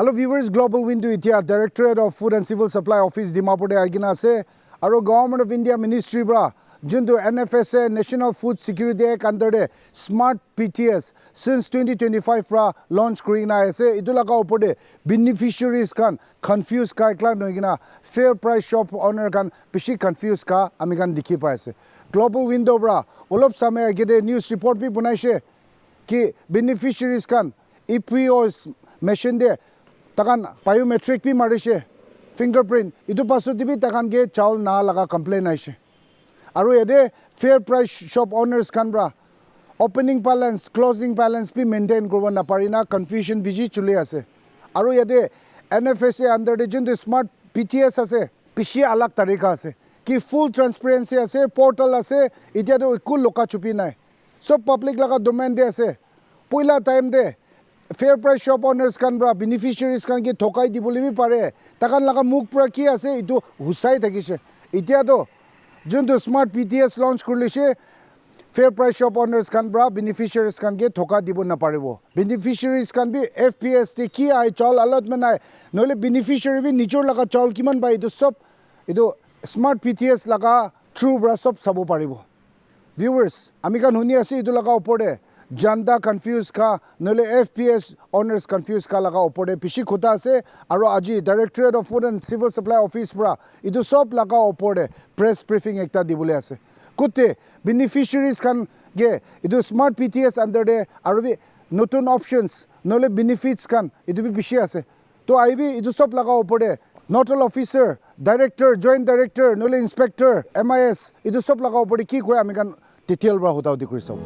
Hello viewers, Global Window itia Directorate of Food and Civil Supply Office Dimapur de agina ase aro Government of India Ministry bra junto NFSA National Food Security Act under de Smart PTS since 2025 bra launch kurina ase idulaka opode beneficiaries kan confused ka ekla noigina fair price shop owner kan pishi confused ka amikan dikhi pa ase Global Window bra olop samay agede news report bi bunaise ki beneficiaries kan EPO's machine de takan biometric pi marise fingerprint idu pasoti bi takan ge chaul na laga complain aise aru ede fair price shop owners kan bra opening balance closing balance pi maintain korba na parina confusion biji chuli ase aru ede NFSA under de jun smart PTS ase pishi alag tarika ase ki full transparency ase portal ase itia do ikul loka chupi nai sob public laga domain de ase poila time de fair price shop owners kan bra beneficiaries kan ke thokai diboli bi pare takan laga muk pra ki ase itu husai thakise itia to junto smart PTS launch kurlise fair price shop owners kan bra beneficiaries kan ke thoka dibo na paribo beneficiaries kan bi FPS te ki ai chol allotment ai nole beneficiary bi nichor laga chol kiman bai itu sob itu smart PTS laga true bra sob sabo paribo viewers ami kan huni ase itu laga opore janda confused ka nole FPS owners confused ka laga opore pishi khota ase aro aji Directorate of Food and Civil Supply Office bra idu sob laga opore press briefing ekta dibole ase kutte beneficiaries kan ge idu smart PTS under de aro bi notun options nole benefits kan idu bi pishi ase to aibi idu sob laga opore nodal officer director joint director nole inspector MIS idu sob laga opore ki koi ami kan detail bra hota dikri sob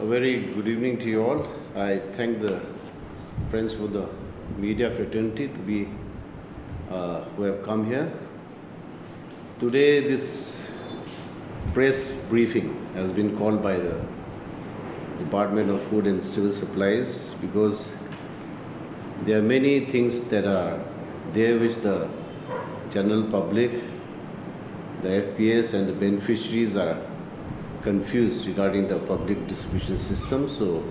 A very good evening to you all. I thank the friends for the media fraternity to be who have come here. Today this press briefing has been called by the Department of Food and Civil Supplies because there are many things that are there which the general public, the FPS and the beneficiaries are confused regarding the public distribution system. So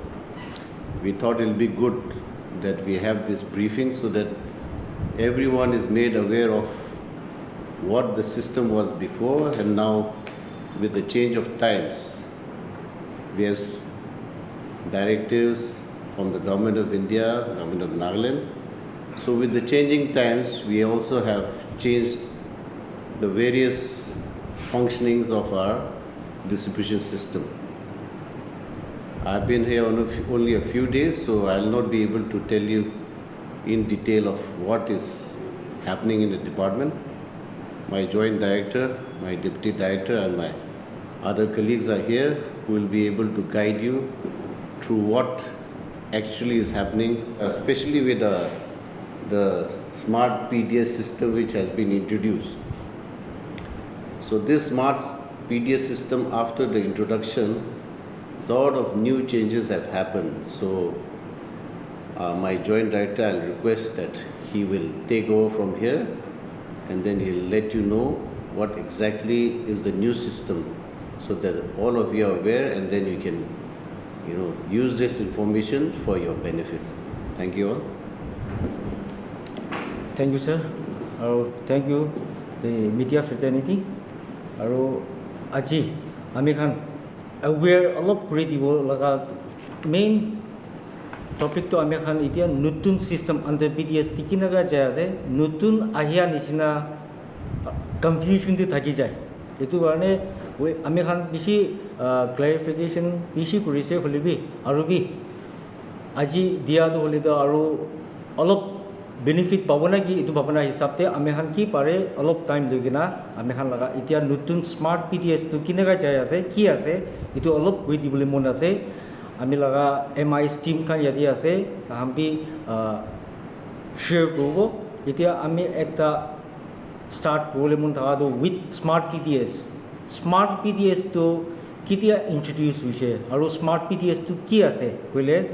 we thought it will be good that we have this briefing so that everyone is made aware of what the system was before and now with the change of times. We have directives from the Government of India, Government of Nagaland. So with the changing times, we also have changed the various functionings of our distribution system. I've been here only a few days, so I'll not be able to tell you in detail of what is happening in the department. My joint director, my deputy director and my other colleagues are here who will be able to guide you through what actually is happening, especially with the smart PDS system which has been introduced. So this smart PDS system, after the introduction, lot of new changes have happened. So my joint director, I'll request that he will take over from here and then he'll let you know what exactly is the new system so that all of you are aware and then you can use this information for your benefit. Thank you all. Thank you, sir. Thank you, the media fraternity. Aji, ami khan aware alop kuri dibo laga main topic to ami khan itia nutun system under BDS tikina ga jaya ase nutun ahia nisina confusion di thaki jai etu karone ami khan bishi clarification bishi kurise holibi aru bi aji dia do holido aru alop benefit pabona ki itu bhabana hisab te ami khan ki pare alop time dogina ami khan laga itia nutun smart PTS to kinaga jai ase ki ase itu alop koi dibole mon ase ami laga MIS team khan yadi ase hambi share kobo itia ami ekta start kole mon tha do with smart PTS to kitia introduce hoise aru smart PTS to ki ase koile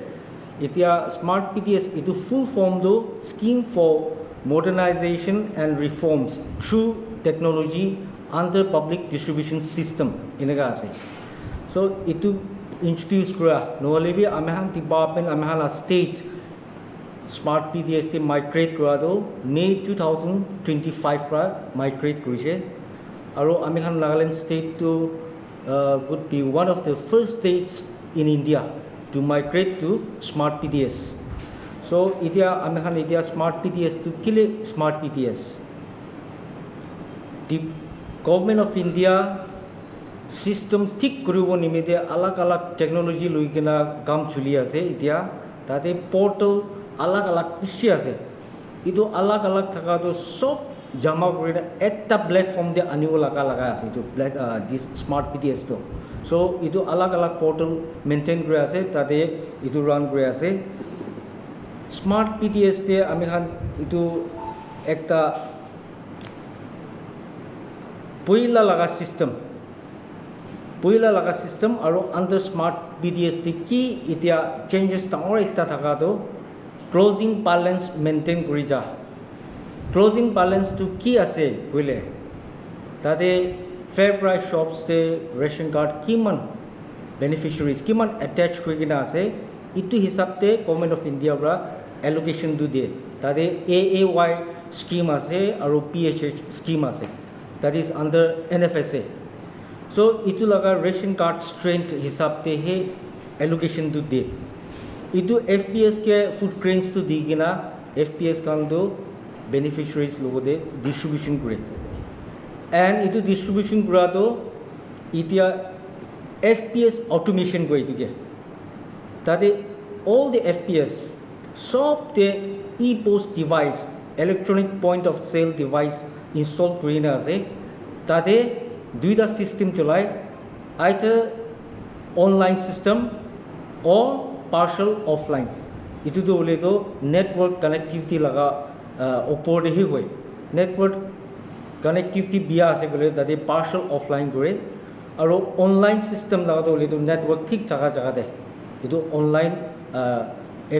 Itia smart PTS itu full form do scheme for modernization and reforms through technology under public distribution system inaga ase so itu introduce kura নহলে bi amahan department amahan state smart PDS te migrate kura do May 2025 pra migrate kurise aro amikhan Nagaland state to would be one of the first states in India to migrate to smart PDS so itia amikhan itia smart PDS to kile smart PDS the government of India system thik koribo nimite alag alag technology loikena kam chuli ase itia tate portal alag alag bishi ase itu alag alag thaka to sob jama korina ekta platform de anibo laga ase itu this smart PDS to so itu alag alag portal maintain kori ase tate itu run kori ase smart PDS te ami khan itu ekta poila laga system aro under smart PDS te ki itia changes ta or ekta thaka to closing balance maintain kori ja closing balance to ki ase koile tade fair price shops te ration card kiman beneficiaries kiman attach kori kina ase itu hisab te government of India bra allocation do de tade AAY scheme ase aro PHH scheme ase that is under NFSA so itu laga ration card strength hisab te he allocation do de itu FPS ke footprints to digina FPS kan do beneficiaries logo de distribution kore and itu distribution kura do itia FPS automation koi tu ke tade all the FPS sob the e-post device electronic point of sale device install korina ase tade duida system cholai either online system or partial offline itu do bole to network connectivity laga opor de hi hoy network connectivity bia ase gole tade partial offline kore aro online system laga to bole to network thik jaga de itu online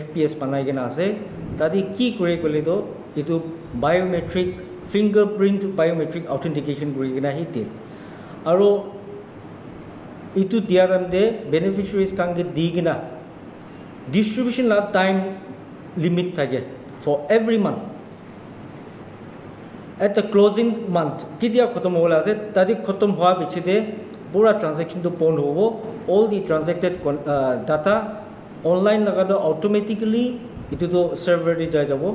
FPS banai gena ase tade ki kore gole to itu biometric fingerprint biometric authentication kori gena hite aro itu diaram de beneficiaries kange digina distribution la time limit thake for every month at the closing month kidia khotom hola ase tadi khotom hoa bichide pura transaction to pond hobo all the transacted data online lagado automatically itu to server de jai jabo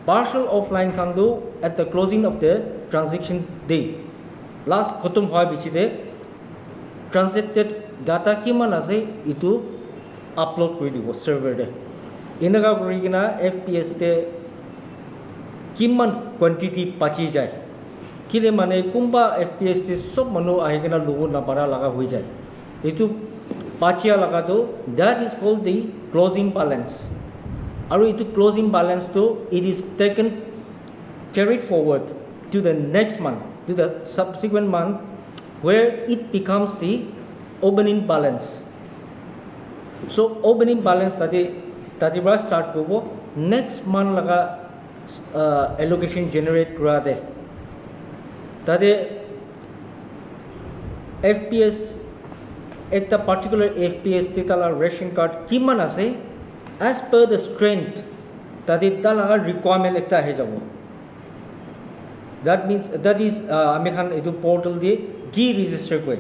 partial offline kan do at the closing of the transaction day last khotom hoa bichide transacted data kiman ase itu upload kori dibo server de inaga kori kina FPS te kiman quantity pachi jai kile mane kumba FPS te sob manu ahi kina logo na para laga hoi jai itu pachia laga do that is called the closing balance aru itu closing balance to it is taken carried forward to the next month to the subsequent month where it becomes the opening balance so opening balance tadi bra start kobo next month laga allocation generate kura de tade FPS ekta particular FPS te tala ration card kiman ase as per the strength tadi tala requirement ekta he jabo that means that is amikhan edu portal de ki register koi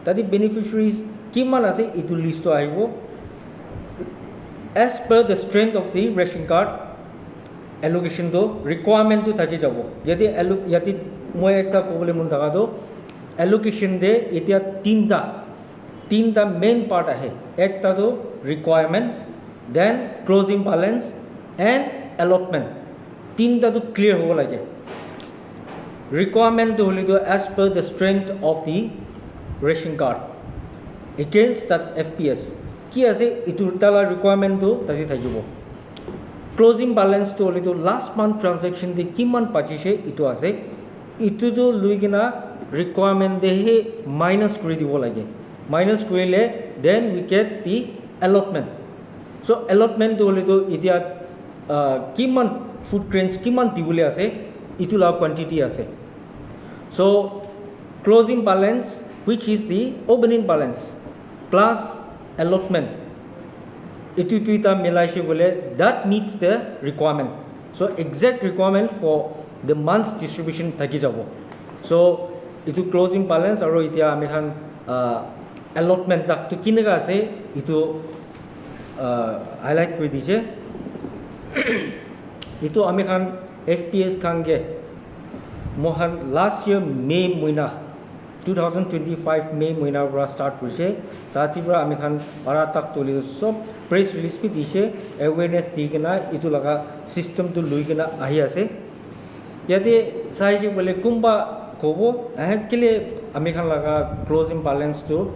tadi beneficiaries kiman ase edu list to aibo as per the strength of the ration card allocation to requirement to thaki jabo yati moi ekta problem mun daga do allocation de etia tinta main part ahe ekta do requirement then closing balance and allotment tinta to clear hobo lage requirement to holi to as per the strength of the ration card against that FPS ki ase itu tala requirement to tadi thakibo closing balance to holi to last month transaction de kiman pachise itu ase itu to luigina requirement de he minus kori dibo lage minus korile then we get the allotment so allotment to holi to idia kiman food grains kiman dibule ase itu la quantity ase. So closing balance, which is the opening balance plus allotment, itu ita milaise bole that meets the requirement. So exact requirement for the month's distribution thaki jabo. So itu closing balance aro itia ami khan allotment tak tu kinega ase itu highlight kori diche. Itu ami khan FPS khange mohan last year May moina 2025 May moina ra start korise tatibra ami khan para tak toli sob press release bi dise awareness digena itu laga system tu luigena ahi ase yate saiji bole kumba kobo ahkele ami khan laga closing balance to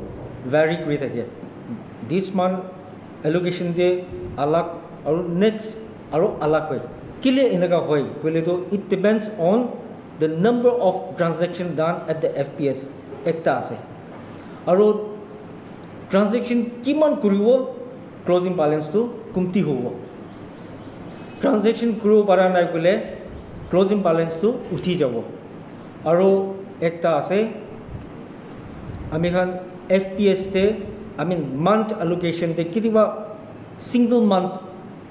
vary kori thake this month allocation de alag aru next aru alag hoy kile enaga hoy kole to it depends on the number of transaction done at the FPS ekta ase aru transaction kiman kuribo closing balance to kumti hobo transaction kuro para nai kole closing balance to uthi jabo aru ekta ase ami khan FPS te I mean month allocation te kitiba single month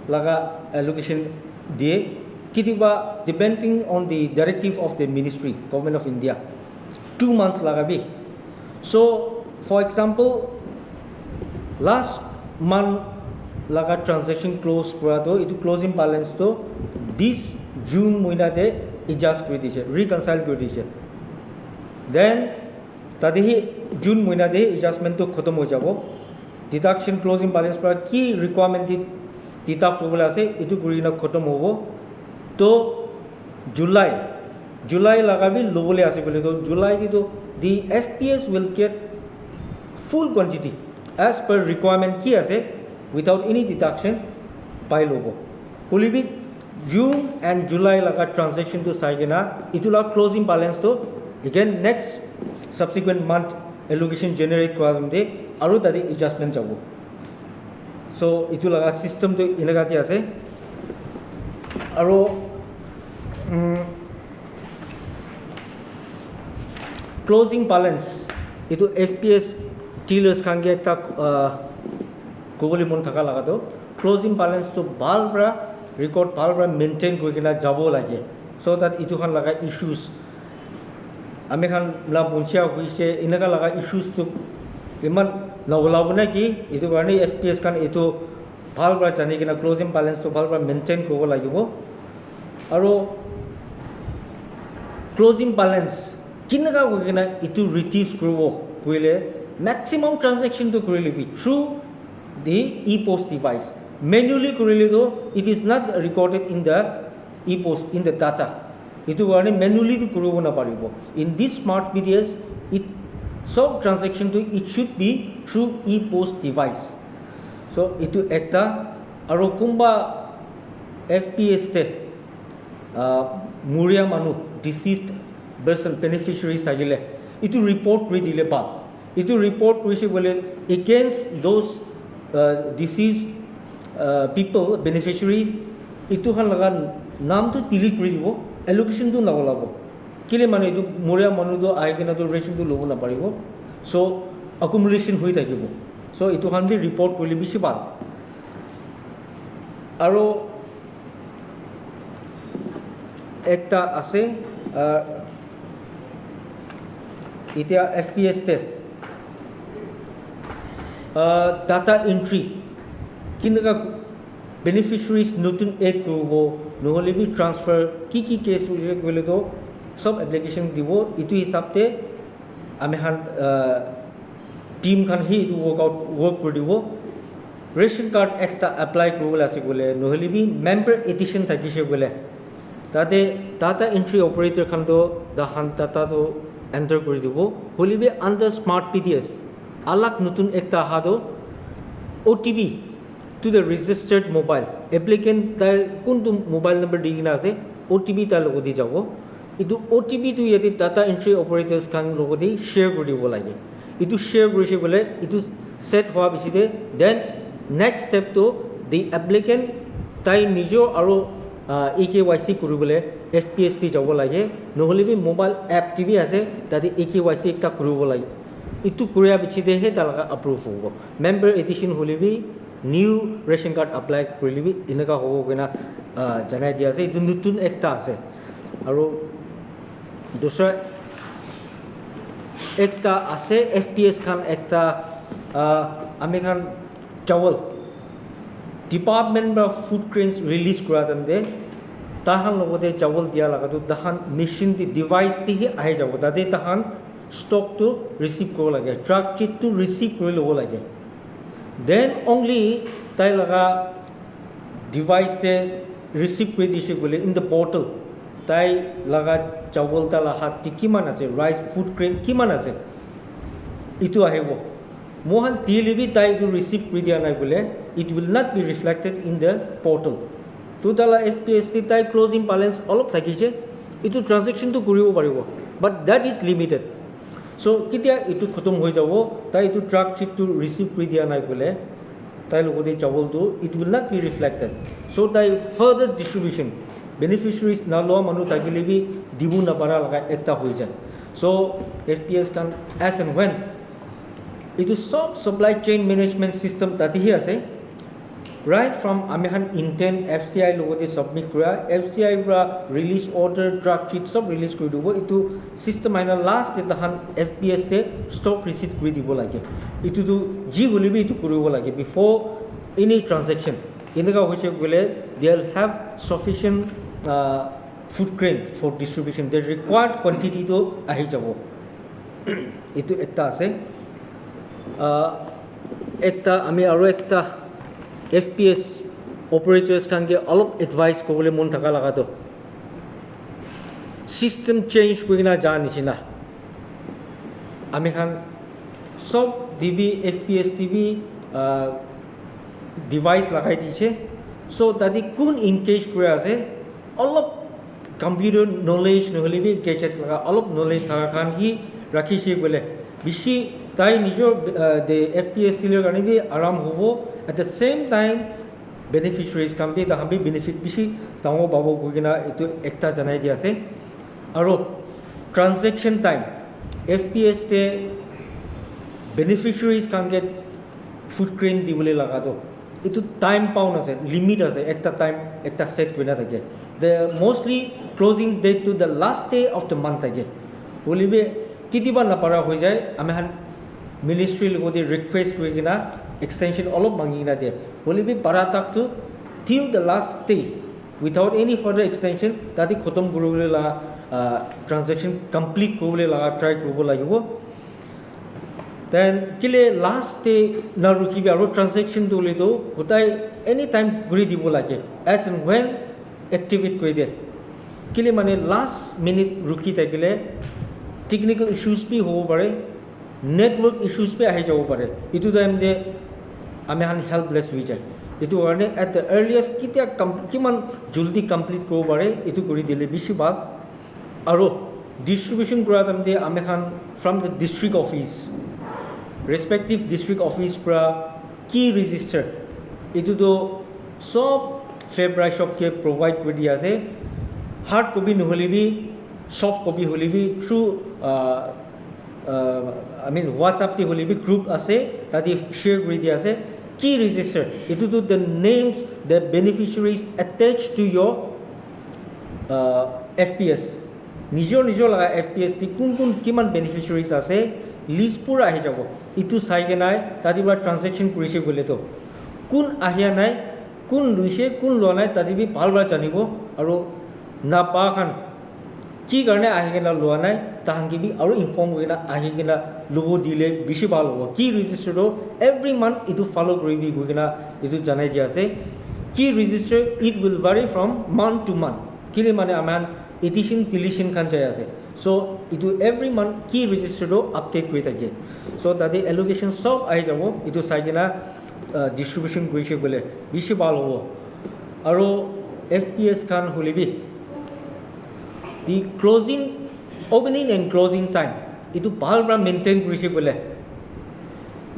laga allocation die kitiba depending on the directive of the ministry government of India 2 months laga bi. So for example last month laga transaction close kora to itu closing balance to this June moina te adjust kori diche reconcile kori diche then tadehi June moina de adjustment to khotom ho jabo deduction closing balance para ki requirement deduct kobole ase itu kurina khotom hobo to July lagabi lobole ase bole to July di to the FPS will get full quantity as per requirement ki ase without any deduction pai lobo polibi June and July laga transaction to saigena itula closing balance to again next subsequent month allocation generate kora de aru tadi adjustment jabo so itu laga system to inaga ti ase aru closing balance itu FPS dealers khange ekta koboli mon thaka laga to closing balance to bal bra record bal bra maintain kori kena jabo lage so that itu khan laga issues ami khan la bunchia hoise inaga laga issues to iman lawlabuna ki itu karone FPS khan itu bal bra jani kena closing balance to bal bra maintain kobo lagibo aru closing balance kinaga kena itu reduce koribo koile maximum transaction to korile be through the e-post device manually korile to it is not recorded in the e-post in the data itu karone manually to koribo na paribo in this smart PDS it so transaction to it should be through e-post device so itu ekta aru kumba FPS te muria manu deceased person beneficiary sagile itu report kori dile ba itu report korise bole against those deceased people beneficiary itu khan laga naam to delete kori dibo allocation to nagolabo kile manu itu muria manu do aigena to ration to lobo na paribo so accumulation hoi thakibo so itu khan bi report kori bishi bal aro ekta ase itia FPS te data entry kinaga beneficiaries notun add kobo nohole bi transfer ki case gole to sob application dibo itu hisab te ami han team khan hi itu work kori dibo ration card ekta apply koribole ase gole nohole bi member edition thakise gole tate data entry operator khan to the han data to enter kori dibo holibe under smart PDS alag notun ekta hado OTP to the registered mobile applicant tar kuntu mobile number digina ase OTP ta logodi jabo itu OTP tu yati data entry operators khan logodi share kori dibo lage itu share korise bole itu set howa bisite then next step to the applicant tai nijo aro AKYC কৰিবলৈ FPS T যাব লাগে নহ'লে B mobile app TV আছে তাতে AKYC একটা কৰিব লাগে ইটো কৰিয়া পিছতেহে তালকা এপ্ৰুভ হ'ব মেম্বাৰ এডিশ্যন হ'লে বি নিউ ৰেচন কাৰ্ড এপ্লাই কৰিলে বি এনেকা হ'ব কিনা জনাই দিয়া আছে এইটো নতুন একটা আছে আৰু দুসৰা একটা আছে FPS খান একটা আমি খান চাউল ডিপাৰ্টমেণ্ট অফ ফুড ক্ৰেইনছ ৰিলিজ কৰা তেন্তে তাহান লগতে চাউল দিয়া লগাটো তাহান মেচিন দি ডিভাইচ দিহে আহি যাব তাতে তাহান ষ্টকটো ৰিচিভ কৰিব লাগে ট্ৰাক চিটটো ৰিচিভ কৰি ল'ব লাগে দেন অনলি তাই লগা ডিভাইচতে ৰিচিভ কৰি দিছে বোলে ইন দ্য পৰ্টেল তাই লগা চাউল তাৰ হাতটি কিমান আছে ৰাইচ ফুড ক্ৰেইন কিমান আছে ইটো আহিব মোহন দিলেবি তাই ইটো ৰিচিভ কৰি দিয়া নাই বোলে it will not be reflected in the portal to tala FPS tai closing balance অলপ থাকিছে ইটো ট্ৰানজেকশনটো কৰিব পাৰিব but that is limited so কিতিয়া ইটো খতম হৈ যাব তাই ইটো ট্ৰাক চিটটো ৰিচিভ কৰি দিয়া নাই বোলে তাই লগতে চাউলটো it will not be reflected so তাই further distribution beneficiaries না লোৱা মানুহ থাকিলে বি দিব নাপাৰা লগা এটা হৈ যায় so FPS can as and when ইটো সব supply chain management system তাতিহি আছে right from American intent FCI logote submit kura FCI ra release order drug sheet sub release kori dibo itu system aina last te tahan FPS te stock receipt kori dibo lage itu tu ji holibi itu koribo lage before any transaction inega hoise gole they'll have sufficient food grain for distribution the required quantity to ahi jabo itu ekta ase ekta ami aro ekta FPS operators can get all of advice ko bole mon thaka laga to system change ko na jan nisina ami khan sob DB FPS TV device lagai diche so tadi kun engage kore ase all of computer knowledge no hole bi gadgets laga all of knowledge thaka khan hi rakhiche bole bishi tai nijor the FPS dealer garni bi aram hobo at the same time beneficiaries can be the hambi benefit bishi tango babo gugina itu ekta janai dia ase aro transaction time FPS te beneficiaries can get food grain dibole laga to itu time pound ase limit ase ekta time ekta set koina thake the mostly closing date to the last day of the month age bolibe kitiba na para hoi jay ame han ministry logode request kori kina extension olop mangina de bolibe para tak to till the last day without any further extension tadi khotom koribole la transaction complete koribole la try koribo lagibo then kile last day na rukibi aro transaction dole do hotai anytime guri dibo lage as and when activate kori de kile mane last minute ruki takile technical issues bhi hobo pare network issues pe ahi jabo pare itu time de ame han helpless hui jay itu karone at the earliest kitia kiman juldi complete ko pare itu kori dile bishi bal aro distribution kora time de ame han from the district office respective district office pra key register itu do sob February shop ke provide kori dia ase hard copy no hole bi soft copy hole bi through I mean WhatsApp ti hole bi group ase tadi share kori dia ase key register itu to the names the beneficiaries attached to your FPS nijor laga FPS ti kun kiman beneficiaries ase list pura ahi jabo itu sai ke nai tadi ba transaction korise bole to kun ahia nai kun luise kun lo nai tadi bi bhal ba janibo aro na pa khan কি কারণে আহি কিনা লোৱা নাই তাহাংকি B আৰু inform Kareena আহি কিনা ল'ব দিলে বেছি ভাল হ'ব কি ৰেজিষ্টাৰটো এভৰি মান্থ ইটো ফলো কৰিবি গৈ কিনা ইটো জনাই দিয়া আছে কি register it will vary from month to month কিলে মানে আমাৰ এডিশ্যন ডিলিশ্যন খান যাই আছে চ' ইটো এভৰি মান্থ কি ৰেজিষ্টাৰটো আপডেট কৰি থাকে চ' তাতে এলোকেশ্যন চব আহি যাব ইটো চাই কিনা ডিষ্ট্ৰিবিউশ্যন কৰিছে বোলে বেছি ভাল হ'ব আৰু FPS Khan হ'লেবি the closing opening and closing time itu bhalbra maintain korise bole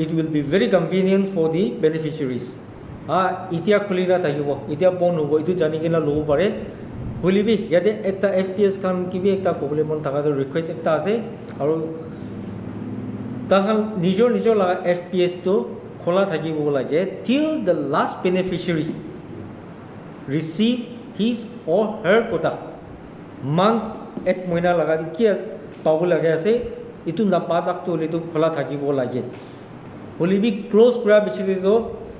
it will be very convenient for the beneficiaries ইতিয়া খুলি না থাকিব ইতিয়া বন্ধ হ'ব এইটো জানি কিনে ল'ব পাৰে বুলিবি ইয়াতে একটা FPS কাম কিবি একটা প্ৰব্লেম থাকাটো ৰিকুৱেষ্ট একটা আছে আৰু তাহান নিজৰ লগা FPS টো খোলা থাকিব লাগে till the last beneficiary receive his or her quota months এক মহিনা লগা কি পাব লাগে আছে এইটো নাপাতাকটো হলেতো খোলা থাকিব লাগে বুলিবি ক্লোজ কৰা বিচাৰিলেতো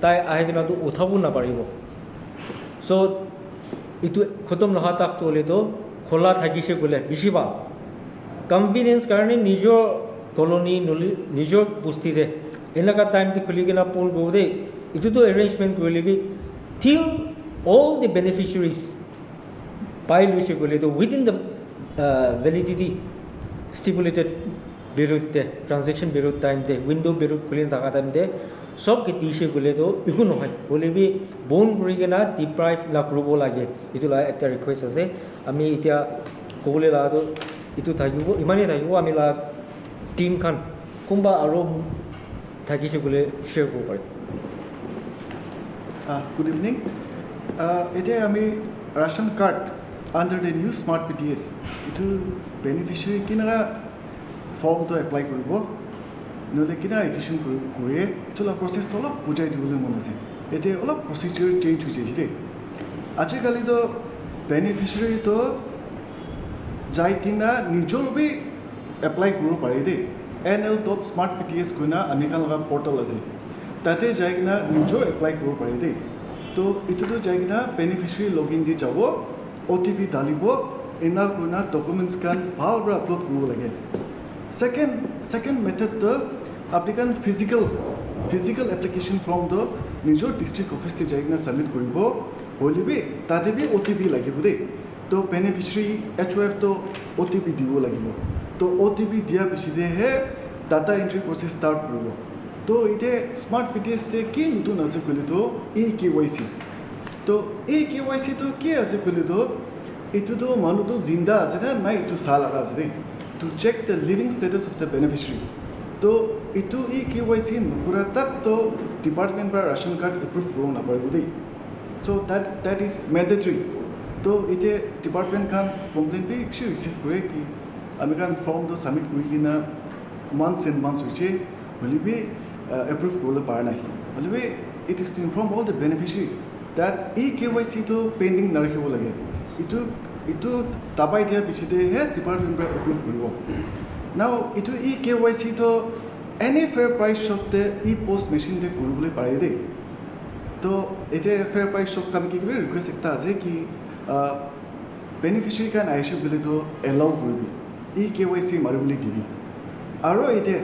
তাই আহি কিনাটো উঠাব নাপাৰিব চ' এইটো খতম নোহোৱা তাকটো হ'লেতো খোলা থাকিছে বোলে বেছি ভাল কনভিনিয়েন্স কাৰণে নিজৰ কলনি নিজৰ বস্তিতে এনেকুৱা টাইমটো খুলি কিনে পূৰ্ণ কৰিব দেই এইটোতো এৰেঞ্জমেণ্ট কৰি ল'বি till all the beneficiaries পাই লৈছে গ'লেতো within the validity stipulated period transaction period time window period খুলি থকা টাইমতে সব দিছে গ'লেতো একো নহয় বুলিবি বন কৰি কিনে ডিপ্ৰাইভ লাভ কৰিব লাগে এইটো এটা ৰিকুৱেষ্ট আছে আমি এতিয়া ক'বলৈ লগাটো এইটো থাকিব ইমানেই থাকিব আমি টিম খান কোনোবা আৰু থাকিছে বোলে শ্বেয়াৰ কৰিব পাৰিম Good evening. Today আমি ration card under the new smart PTS itu beneficiary kina form to apply koribo nole kina edition koriye itu la process to olop bujai dibole mon ase ete olop procedure change hoise de aje kali to beneficiary to jai kina nijor bi apply koribo pare de nl.smartpts koina ami kan laga portal ase tate jai kina nijor apply koribo pare de to itu to jai kina beneficiary login di jabo OTP dalibo ena koina documents kan bhal ra upload koribo lage second method to applicant physical application from the nijor district office te jai kina submit koribo holibe tate bi OTP lagibo de to beneficiary HOF to OTP dibo lagibo to OTP dia biside he data entry process start koribo to ite smart PTS te ki nutun ase kole to eKYC to eKYC to ki ase kole to itu to manu to zinda ase na nai itu sala ase de to check the living status of the beneficiary to itu eKYC nukura tak to department para ration card approve koro na paribo de so that is mandatory to ite department kan complaint bi receive kore ki ami kan form to submit kori kina months and months hoiche holibe approve korole par nai holibe it is to inform all the beneficiaries that eKYC to pending narakhibo lage itu tabai dia biside he department by approve koribo now itu eKYC to any fair price shop te e-post machine de koribole pare de to ete fair price shop kam ki request ekta ase ki beneficiary kan aishe bole to allow koribi eKYC maribole dibi aro ete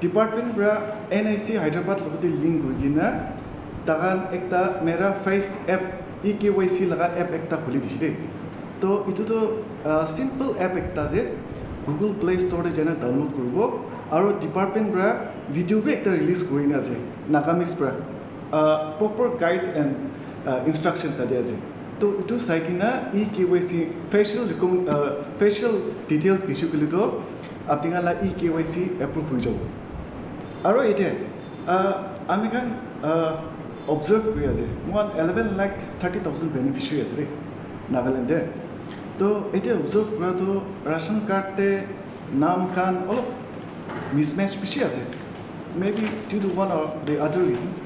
department bra NIC Hyderabad logote link korigina tagan ekta mera face app eKYC laga app ekta kholi dise to itu to simple app ekta je Google Play Store te jana download koribo aro department bra video bi ekta release korina je nagamis bra proper guide and instruction ta de ase to itu saikina eKYC facial details dise kole to apninga la eKYC approve hoi jabo aro ite ami kan observe kori ase mon 11,30,000 beneficiary ase re Nagaland de to ite observe kora to ration card te naam khan olop mismatch bishi ase maybe due to one or the other reasons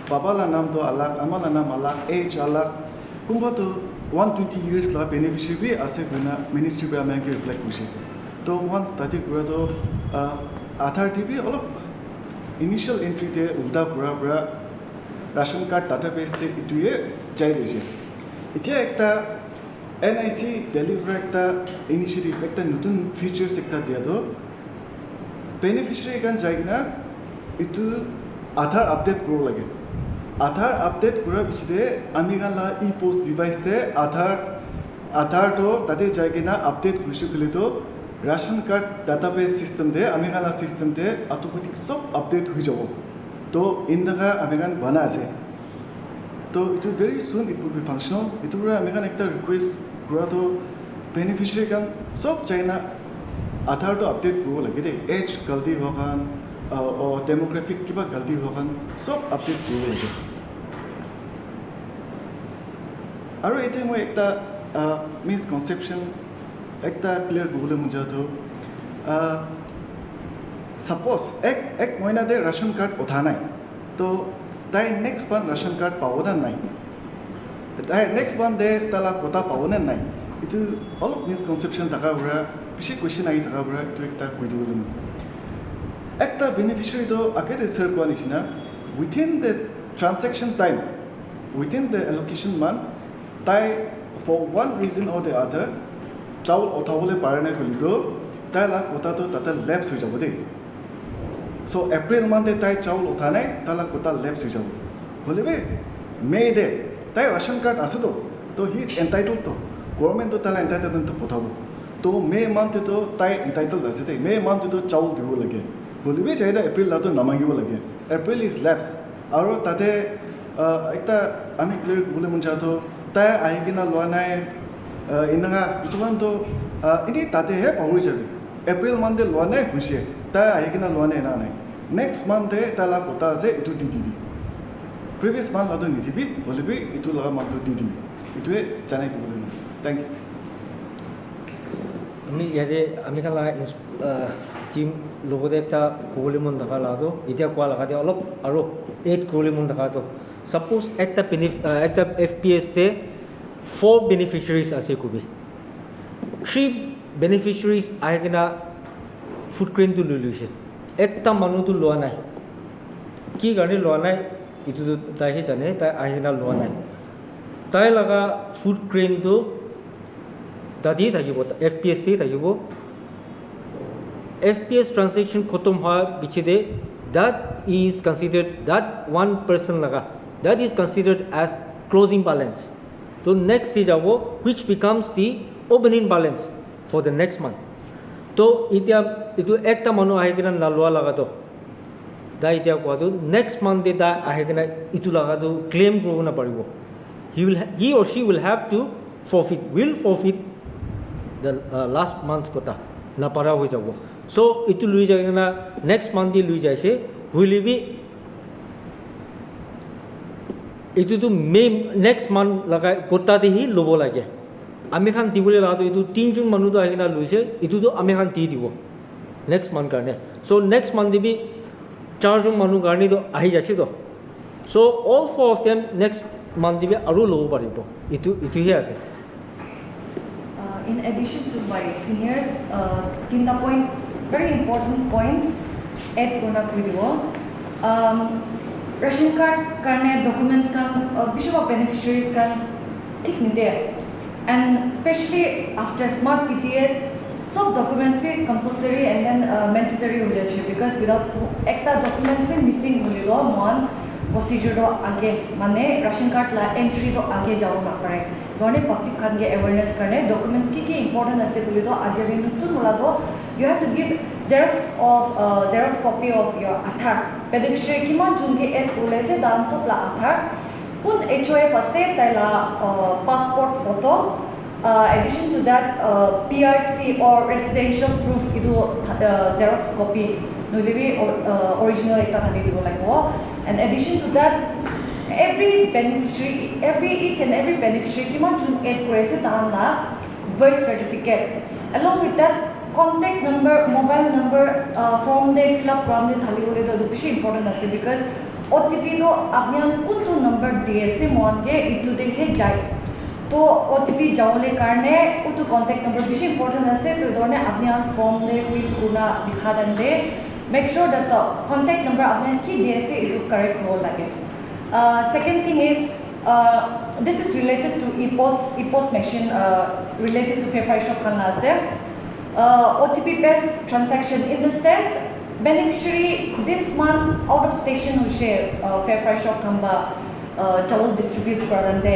baba la naam to alag ama la naam alag age alag kumba to 120 years la beneficiary bi ase koina ministry ba ma ke reflect hoise to once study kora to authority bi olop initial entry te ulta pura ration card database te ituye jai deise etia ekta NIC deliver ekta initiative ekta nutun features ekta dia do beneficiary kan jaigina itu Aadhaar update koro lage Aadhaar update kora bichide ami kan la e-post device te Aadhaar to tate jaigina update kurisu kole to ration card database system de ami kan la system de automatic sob update hui jabo to indaga ami kan bana ase to it very soon it will be functional itu pura ami kan ekta request kora to beneficiary kan sob chaina Aadhaar to update koro lage de age galti hokan or demographic kiba galti hokan sob update koro lage আৰু এতিয়া মই একটা misconception একটা clear করবলে মন যাতো suppose এক মহিনাতে ration card ওঠা নাই তো তাই নেক্সট মান্থ রেশন কার্ড পাব না নাই তাই নেক্সট মান্থে তালা কোটা পাব না নাই এইটো অলপ মিসকনসেপশন থাকা পৰা বেছি কুৱেশ্যন আহি থাকা পৰা এইটো একটা কৈ দিবলৈ মন একটা বেনিফিচিয়াৰি তো আগে স্যাৰ কোৱা নিচিনা within the transaction time within the allocation মান তাই for one reason or the other চাউল উঠাবলৈ পাৰে নাই বুলিতো তাই লাগ কোটাটো তাতে লেপছ হৈ যাব দেই চ' এপ্ৰিল মান্থে তাই চাউল উঠা নাই তাই লাগ কোটা লেপছ হৈ যাব হ'লে বে মে দে তাই ৰেচন কাৰ্ড আছেতো তো হি ইজ এণ্টাইটেল তো গভৰ্ণমেণ্টটো তাই এণ্টাইটেলমেণ্টটো পঠাব তো মে মান্থেতো তাই এণ্টাইটেল আছে দেই মে মান্থেতো চাউল দিব লাগে হ'লে বে চাহিদা এপ্ৰিল লাটো নামাগিব লাগে এপ্ৰিল ইজ লেপছ আৰু তাতে একটা আমি ক্লিয়াৰ কৰিবলৈ মন যাতো তাই আহি কিনা লোৱা নাই ইনাঙা ইটোকানতো এনেই তাতেহে পাহৰি যাবি এপ্ৰিল মান্থে লোৱা নাই হৈছে তাই আহি কিনা লোৱা নাই এনা নাই নেক্সট মান্থে তাই লাগ কথা আছে এইটো দি দিবি প্ৰিভিয়াছ মান্থ লাটো নিদিবি হ'লে বি এইটো লগা মান্থটো দি দিবি এইটোৱে জানাই দিবলৈ মন থেংক ইউ আমি ইয়াতে আমি খালা টিম লগতে একটা ক'বলৈ মন থকা লাগাটো এতিয়া কোৱা লগাতে অলপ আৰু এড কৰিবলৈ মন থকাটো সাপোজ একটা FPS-তে 4 বেনিফিচিয়াৰিজ আছে কবি 3 বেনিফিচিয়াৰিজ আহি কিনা ফুটপ্ৰিণ্টটো লৈ লৈছে একটা মানুহটো লোৱা নাই কি কাৰণে লোৱা নাই এইটোতো তাইহে জানে তাই আহি কিনা লোৱা নাই তাই লগা ফুটপ্ৰিণ্টটো তাতেই থাকিব FPS-তেই থাকিব FPS transaction খতম হোৱাৰ পিছতে that is considered that one person laga that is considered as closing balance so next stage abo which becomes the opening balance for the next month to itia itu ekta manu ahi kina nalwa laga to da itia ko do next month de da ahi kina itu laga do claim koribo na paribo he or she will have to forfeit the last month's quota na para hoi jabo so itu lui jai na next month di lui jai se will be itu to may next month laga quota de hi lobo lage ami khan dibole la to itu tinjon manu to ahina luise itu to ami khan di dibo next month karne so next month bi charjon manu karne to ahi jase to so all four of them next month bi aru lobo paribo itu hi ase in addition to my seniors tinta point very important points add korna kuribo ration card karne documents kan bishop of beneficiaries kan thik nide and especially after smart PTS सब documents be compulsory and then mandatory relationship because without ekta documents be missing bolilo mon procedure do age mane ration card la entry do age jao na pare to ane public khan ge awareness karne documents ki important ase bolilo ajari nutun mola do you have to give xerox copy of your Aadhaar beneficiary kiman junge add kole se dan sob la Aadhaar kun HOF ase tai la passport photo addition to that PRC or residential proof idu xerox copy nolebi original ekta thani dibo lagibo and addition to that each and every beneficiary kiman jun add kore se dan la birth certificate along with that contact number mobile number form de fill up kram de thali bole do beshi important ase because OTP do apni kuntu number diye se mon ge itu de he jai to OTP jaole karne utu contact number beshi important ase to dorne apni form de fill kuna dikha dan de make sure that the contact number apni ki diye se itu correct ho lage second thing is this is related to EPOS machine related to fair price shop kan la ase OTP based transaction in the sense beneficiary this month out of station will share fair price shop kamba chawal distribute koran de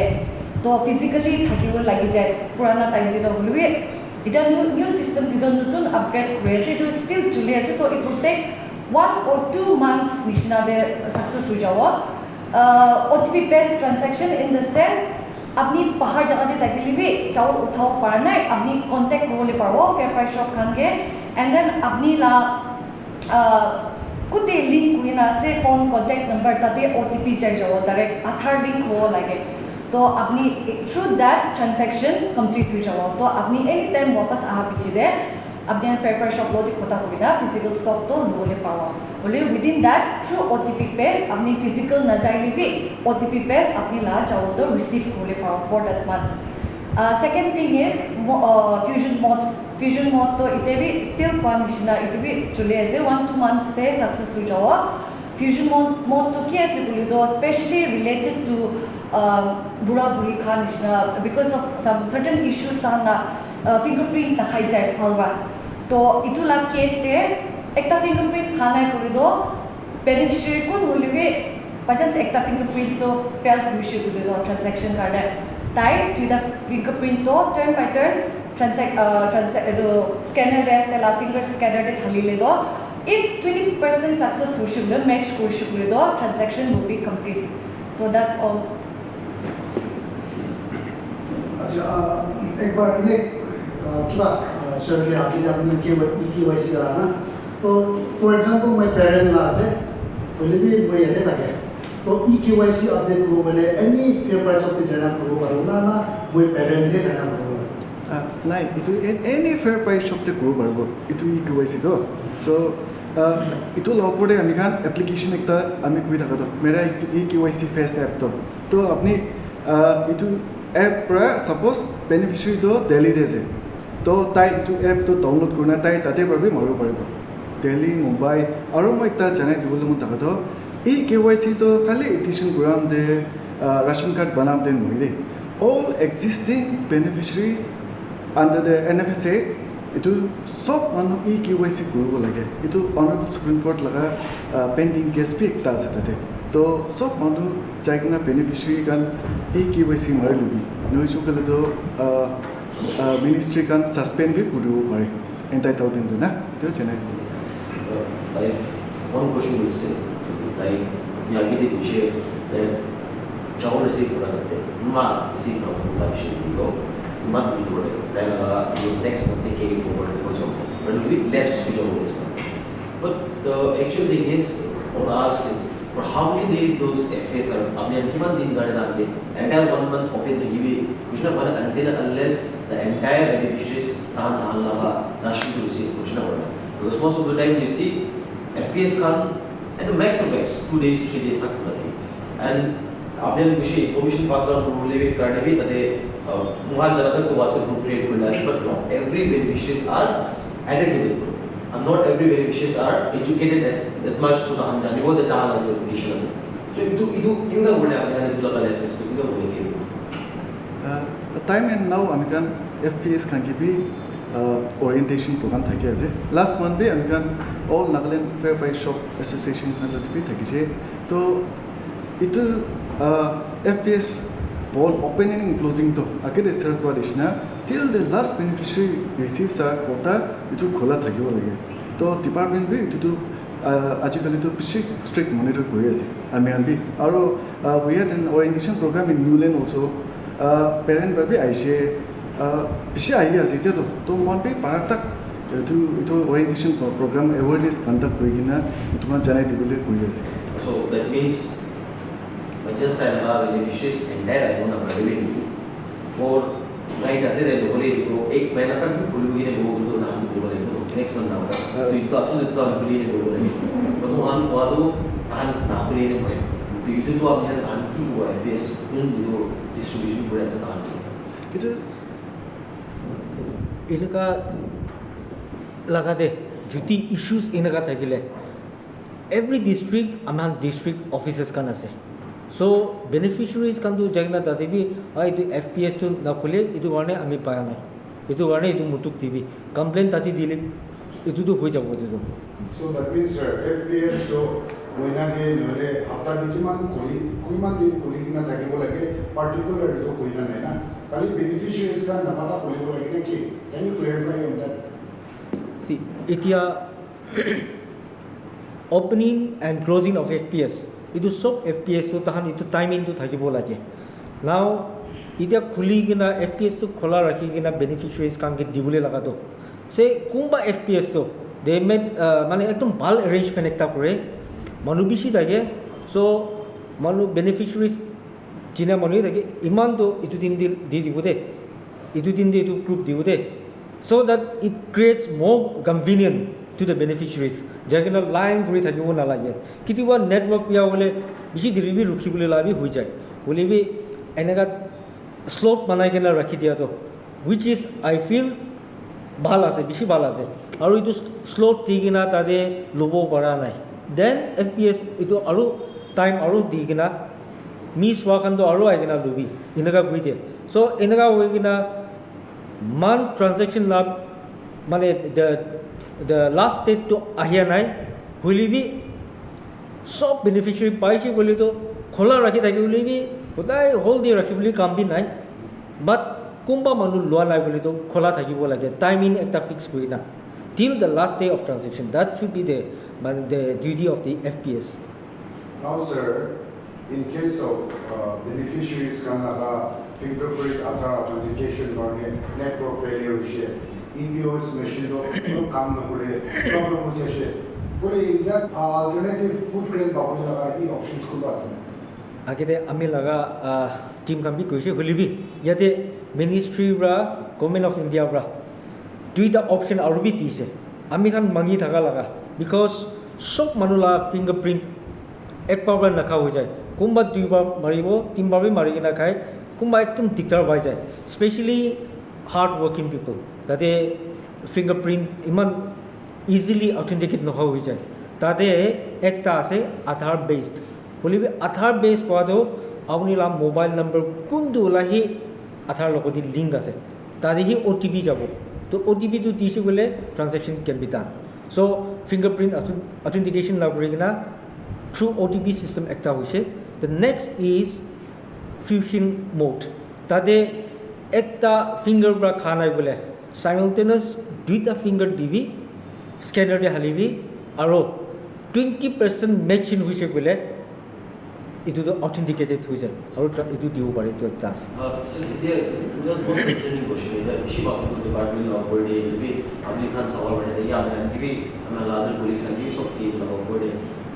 to physically thakibo lagi jay purana time de bolwe ita new system didon nutun upgrade kore to still chuli ase so it will take 1 or 2 months nishna de success ho jawo OTP based transaction in the sense अपनी पहाड़ जगह दे तकली भी चावल उठाओ पारना है अपनी कांटेक्ट रोले पारो फेयर प्राइस शॉप खान के एंड देन अपनी ला कुते लिंक कुइना से फोन कांटेक्ट नंबर ताते OTP चाहिए जाओ डायरेक्ट आधार लिंक हो लगे तो अपनी थ्रू दैट ट्रांजैक्शन कंप्लीट हो जाओ तो अपनी एनी टाइम वापस आ पीछे दे अपने फेयर प्राइस शॉप लोदी खोता कोइदा फिजिकल स्टॉक तो लोले पावा बोले within that through OTP page अपनी फिजिकल न जाइली भी ओटीपी पेज अपनी ला जाओ तो रिसीव होले पावा for that month second thing is fusion mode तो इते भी स्टिल कंडीशनर इते भी चले ऐसे 1-2 मंथ्स पे सक्सेस हो जाओ फ्यूजन मोड तो कैसे बोले तो स्पेशली रिलेटेड टू बुरा बुरी conditioner because of some certain issues ना फिंगरप्रिंट ना खाई जाए हलवा तो इतु ला केस ते एकटा फिंगरप्रिंट खाना करे दो बेनिफिशियरी को बोले पचन से एकटा फिंगरप्रिंट तो फेल विषय बोले दो ट्रांजैक्शन करने ताई टू द फिंगरप्रिंट तो टर्न बाय टर्न स्कैनर दे तेला फिंगर स्कैनर दे खाली ले दो if 20% success विषय मैच कोशिश बोले दो transaction will be complete so that's all अच्छा एक बार इन्हें क्या सर्वे आके जब मैं KYC कराना तो फॉर एग्जांपल माय पेरेंट ना से बोले भी वो ये लगे तो KYC अपडेट करो बोले any fair price of the जना करो ना वो पेरेंट दे जना करो নাই ইটো এনি ফেয়াৰ প্ৰাইচ শ্বপতে কৰিব পাৰিব ইটো KYC তো ইটো লগতে আমি খান এপ্লিকেশ্যন একটা আমি কৰি থাকোঁ মেৰা KYC ফেচ এপটো তো আপুনি ইটো এপ পৰা ছাপ'জ বেনিফিচিয়াৰীটো দিল্লীত আছে তো তাই ইটো এপটো ডাউনলোড কৰি না তাই তাতে পাৰি মাৰিব পাৰিব দিল্লী মুম্বাই আৰু মই এটা জনাই দিবলৈ মই থাকোঁ KYC তো খালি এডিশ্যন কৰাম দে ৰেচন কাৰ্ড বনাম দে নহয় দেই all existing beneficiaries under the NFSA itu sob manu KYC কৰিব লাগে itu honorable supreme court laga pending case bhi ekta ase tate to sob manu jaigna beneficiary kan KYC mari lubi noi chukale to ministry kan suspend bhi kuribo pare entitlement na to chena one question will say like yagide kushe chaw receive kora karte ma receive na hota vishay digo mat bhi kore then next month they carry forward for job but will be less to job this month but the actual thing is or ask is for how many days those FAs are apne kiman din gare dane entire 1 month open to give kuchna pala until unless the entire beneficiaries tan laga ration to receive kuchna pala because most of the time you see FAs come at the max of max 2 days 3 days tak khula and आपने मुझे information pass on करने भी करने भी तदे वहाँ जरा तक WhatsApp group create करना है but not every beneficiaries are added to the group and not every beneficiaries are educated as that much to the अंजाने वो देता है लाइव education है so itu किंगा बोले आपने यहाँ लगा ले सकते किंगा बोले कि time and now American FPS kan gibi orientation program thaki ase last month be American all Nagaland Fair Price Shop Association kan lati thaki je to itu FPS ball opening and closing to akede serve kora dishna till the last beneficiary receives our quota itu khola thakibo lage to department be itu ajikali to strict monitor kori ase ami anbi aro we had an orientation program in Newland also parent be aise bishi ahi ase to mon be paratak itu orientation program awareness conduct kori gina ituma janai dibole kori ase so that means just kind of beneficiaries entire I want to revenue for night as they बोले तो एक महीना तक भी खुली ने वो तो नाम भी बोले तो next month ना होगा तो इतना असल इतना खुली ने बोले तो मान वादो आन ना खुली ने बोले तो इतना तो आप यहाँ आन की हुआ है बेस उन जो distribution बोले ऐसा आन की itu इनका लगा दे जुती issues इनका था कि ले every district among district offices का ना से so beneficiaries kan tu jagna ta debi itu FPS tu na khule itu garne ami paya nai itu garne itu mutuk tv complaint tati dile itu tu hoi jabo itu So that means FPS to moina de nole after dikiman kuiman din kulina thakibo lage particular to koina nai na kali beneficiaries ka namata kulibo lage na ki can you clarify on that see itia opening and closing of FPS itu sob FPS tu tahan itu timing tu thakibo lage now itia khuli gina FPS tu khola rakhi gina beneficiaries kan ke dibule laga to se kumba FPS to they made mane ekdom bal arrangement ekta kore manu bishi dage so manu beneficiaries China money থাকে ইমান তো ইটো দিন দি দিব দে ইটো দিন দি ইটো group দিব দে so that it creates more convenient to the beneficiaries যেনে লাইন কৰি থাকিব নালাগে কিবা নেটৱৰ্ক পিয়া হলে বেছি দেৰি বি ৰখিবলৈ লাগি হৈ যায় বলি বি এনেকা স্লট বনাই কেনে ৰাখি দিয়া তো which is I feel ভাল আছে বেছি ভাল আছে আৰু ইটো স্লট দি কিনা তাতে ল'ব পৰা নাই then FPS ইটো আৰু টাইম আৰু দি কিনা মিছ হোৱা খানটো আৰু আহি কিনা লবি এনেকা কৰি দিয়ে so এনেকা হৈ কিনা মান ট্ৰানজেকশ্যন লাভ মানে the last state to আহিয়া নাই হলিবি সব বেনিফিচিয়ারি পাইছে বলি তো খোলা ৰাখি থাকি বলিবি সদায় হোল দি ৰাখি বুলি কাম বি নাই বাট কোনবা মানুহ লোৱা নাই বলি তো খোলা থাকিব লাগে টাইমিং একটা ফিক্স কৰি না till the last day of transaction that should be the duty of the FPS. Now sir, in case of beneficiaries kanaga fingerprint aadhaar authentication karne network failure share EPOS machine of काम न करे problem हो जाए कोई India alternative food grain बाबू लगा की options को पास है आगे दे आमी लगा टीम काम भी कोई होलिबी याते मिनिस्ट्री ब्रा गवर्नमेंट ऑफ इंडिया ब्रा दुईटा ऑप्शन और भी तीसे आमी खान मांगी थाका लगा बिकॉज सब मानुला फिंगरप्रिंट एक बार नखा हो जाए कुंबा दुई बार मारिबो तीन बार भी मारी के ना खाए कुंबा एकदम दिक्कत हो जाए स्पेशली हार्ड वर्किंग पीपल তাতে ফিংগারপ্রিন্ট ইমান ইজিলি অথেন্টিকেট নহয় হৈ যায় তাতে একটা আছে আধাৰ বেসড বলিবি আধাৰ বেস কোৱাটো আপুনি লা মোবাইল নাম্বাৰ কোনটো লাহি আধাৰ লগত লিংক আছে তাতে হি OTP যাব তো OTP টো দিছে গলে transaction can be done so fingerprint authentication না কৰি কিনা থ্ৰু OTP সিস্টেম একটা হৈছে the next is fusion mode তাতে একটা ফিংগার পৰা খানাই বলে simultaneous দুইটা ফিঙ্গাৰ দিবি স্ক্যানাৰ দিয়ে হালিবি আৰু 20% মেচিন হৈছে গলে ইটো অথেন্টিকেটেড হৈ যায় আৰু ইটো দিব পাৰে তো একটা আছে এতিয়া most concerning question is that বেশি বাকি ডিপার্টমেন্ট লগ করে দিবি আপনি খান সওয়াল বনে দেই আপনি দিবি আমরা লাদার পুলিশ আনি সব কি লগ করে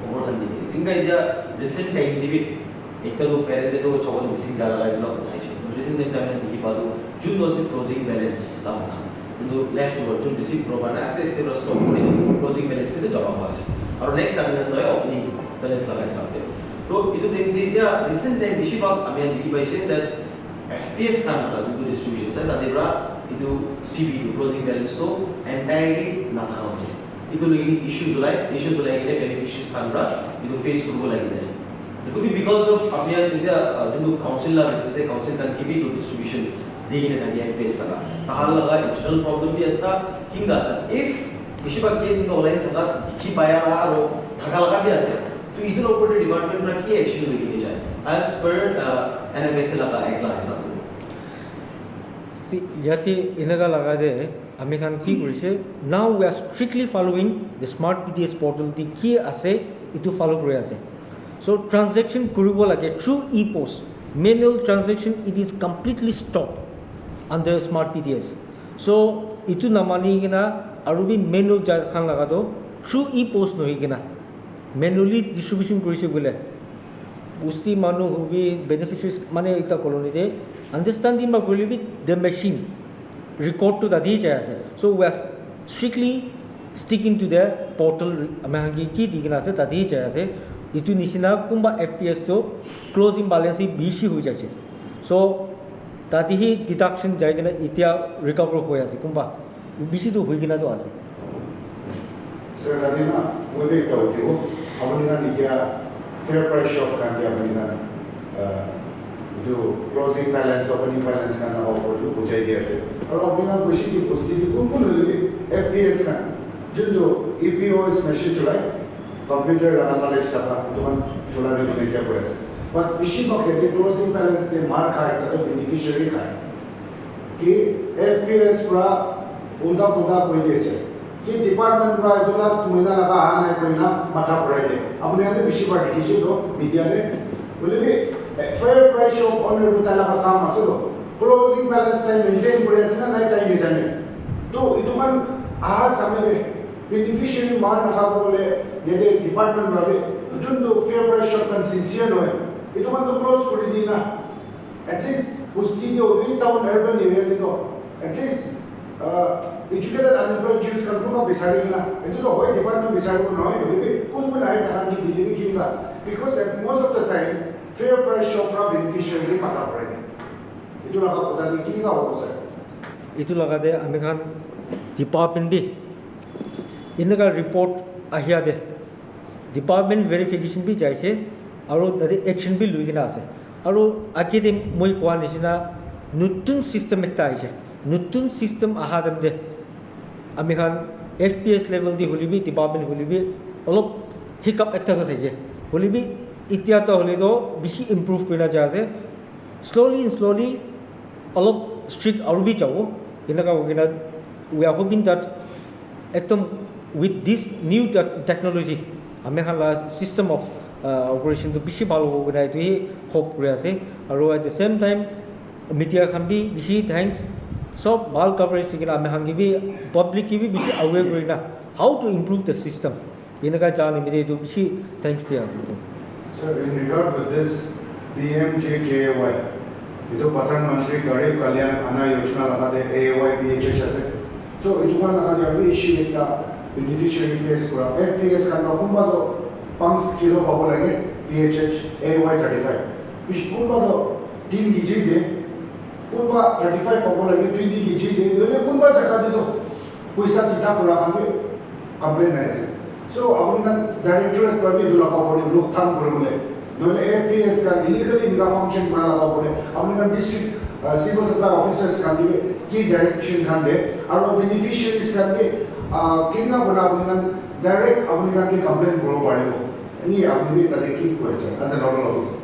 ওভার খান দিবি জিঙ্গা ইয়া রিসেন্ট টাইম দিবি একটা তো প্যারেন্ট তো চকল মিসিং জায়গা লাগলো হইছে রিসেন্ট টাইম দিবি পাদু জুন ওয়াজ ক্লোজিং ব্যালেন্স দাম কিন্তু লেফট ওভার জুন বেশি প্রমাণ আস্তে আস্তে স্টপ করে ক্লোজিং ব্যালেন্স থেকে জমা আছে আর নেক্সট আমি নয় ওপেনিং ব্যালেন্স লাগাই সাথে তো ಇದು দেখতে রিসেন্ট টাইম বেশি ভাগ আমি দেখি পাইছে দ্যাট FPS কারণটা কিন্তু ডিস্ট্রিবিউশন আছে তাদেররা ಇದು CB ক্লোজিং ব্যালেন্স তো এন্টায়ারলি না থাকা যায় ಇದು লাগি ইস্যুজ হলাই গেলে বেনিফিশিয়ারিজ কারণরা ಇದು ফেস করব লাগি দেয় it could be because of আপনি এটা কিন্তু কাউন্সিল লা বেসিসে কাউন্সিল কান কি বি তো ডিস্ট্রিবিউশন দিগিনে থাকি FPS লাগা তাহার লাগা ইন্টারনাল প্রবলেম বি আসতা কিংগা আছে ইফ বেশিরভাগ কেস ইন অনলাইন থাকা দেখি পায়া আর থাকা লাগা বি আছে তো ইদুর উপরে ডিপার্টমেন্টরা কি অ্যাকশন নিয়ে যায় as per NFS লাগা একলা হিসাব ইয়াতে এনেকা লাগা দে আমি খান কি কৰিছে now we are strictly following the smart PTS portal দি কি আছে ইটো ফলো কৰি আছে সো ট্ৰানজেকশন কৰিব লাগে through e-post manual transaction it is completely stopped under smart PTS so itu namani kina aru bi manual jar khan laga do through e-post nohi kina manually distribution korise gole busti manu hobi beneficiaries mane ekta colony de understanding ma gole bi the machine record to dadi jay ase so we are strictly sticking to the portal amangi ki digina ase dadi jay ase itu nisina kumba FPS to closing balance bishi hoi jaise so তাতিহি deduction যাই কিনা এতিয়া recover হৈ আছে কোনবা বেশি তো হৈ কিনা তো আছে স্যার দাদিনা ওই একটা উঠিব আপনি না নিকিয়া ফেয়ার প্রাইস শপ কান কি আপনি না जो ক্লোজিং ব্যালেন্স ওপেনিং ব্যালেন্স কান অফার তো বুঝাই দিয়েছে আর আপনি না বেশি কি পজিটিভ কোন কোন হইবে FPS কান जो EPOS মেশিন চলাই কম্পিউটার লাগালে টাকা দোকান চলাবে মানে এটা করেছে but বেশিরভাগ ক্ষেত্রে ক্লোজিং ব্যালেন্স তে মার খায় তাতে বেনিফিশিয়ারি খায় কি FPS পুরা উন্দা পুন্দা কই দিয়েছে কি ডিপার্টমেন্ট পুরা এই লাস্ট মহিনা লাগা আনা কইনা মাথা পড়াই দে আপনি আগে বেশিরভাগ দেখিছে তো মিডিয়াতে বলিবি ফেয়ার প্রাইস অফ অনার তো লাগা কাম আছে তো ক্লোজিং ব্যালেন্স টাইম মেইনটেইন করে আছে না নাই তাই জানে তো ಇದು মান আহা সামনে বেনিফিশিয়ারি মার না খাবো বলে যেতে ডিপার্টমেন্ট ভাবে যুদ্ধ ফেয়ার প্রাইস শপ কান সিনসিয়ার হয় itu kan to close kuri di na at least pusti de obi town urban area de to at least educated unemployed youths kan kuma bisari na etu to hoy department bisari ko noy hoy kun kun ai takan ki dilibi ki ka because at most of the time fair price shop na beneficiary mata pore etu la ka kota ki ki ka ho sir itu laga de ami khan department bi innaga report ahia de department verification bi jaise aro tade action bi luigina ase aro akide moi kwa nisina nutun system ekta aise nutun system ahadam de ami khan FPS level di holibi department holibi olop hiccup ekta ko thake holibi itia to holi do bishi improve koina jaase slowly olop strict arubi chawo inaka wagina we are hoping that ekdom with this new technology ame khan la system of operation to bishi bhalo hogai to hope kore ase aro at the same time media khan bi bishi thanks sob bal coverage sigina ame khan bi public ki bi bishi aware korina how to improve the system inaka jani media to bishi thanks dia sir in regard with this PMJKY itu प्रधानमंत्री गरीब कल्याण अन्न योजना लगा दे AY PHH ऐसे so itu kan लगा दे अभी issue एकटा beneficiary face करा FPS kan kumba do 5 kilo पापो लगे PHH AY 35 इस kumba do 3 kg they kumba 35 पापो लगे 20 kg दे ये kumba जगह दे तो पैसा कितना पूरा हमें कंप्लेन है ऐसे so अपने kan Directorate पर भी लगा पड़े रोकथाम करे बोले नोले FPS का illegally इनका function बना लगा पड़े अपने का district civil supply officers का भी की direction खान दे और वो beneficiaries का भी कितना बना अपने का direct अपने का की complaint करो पड़े वो ये अपने भी तरह की question as a nodal officer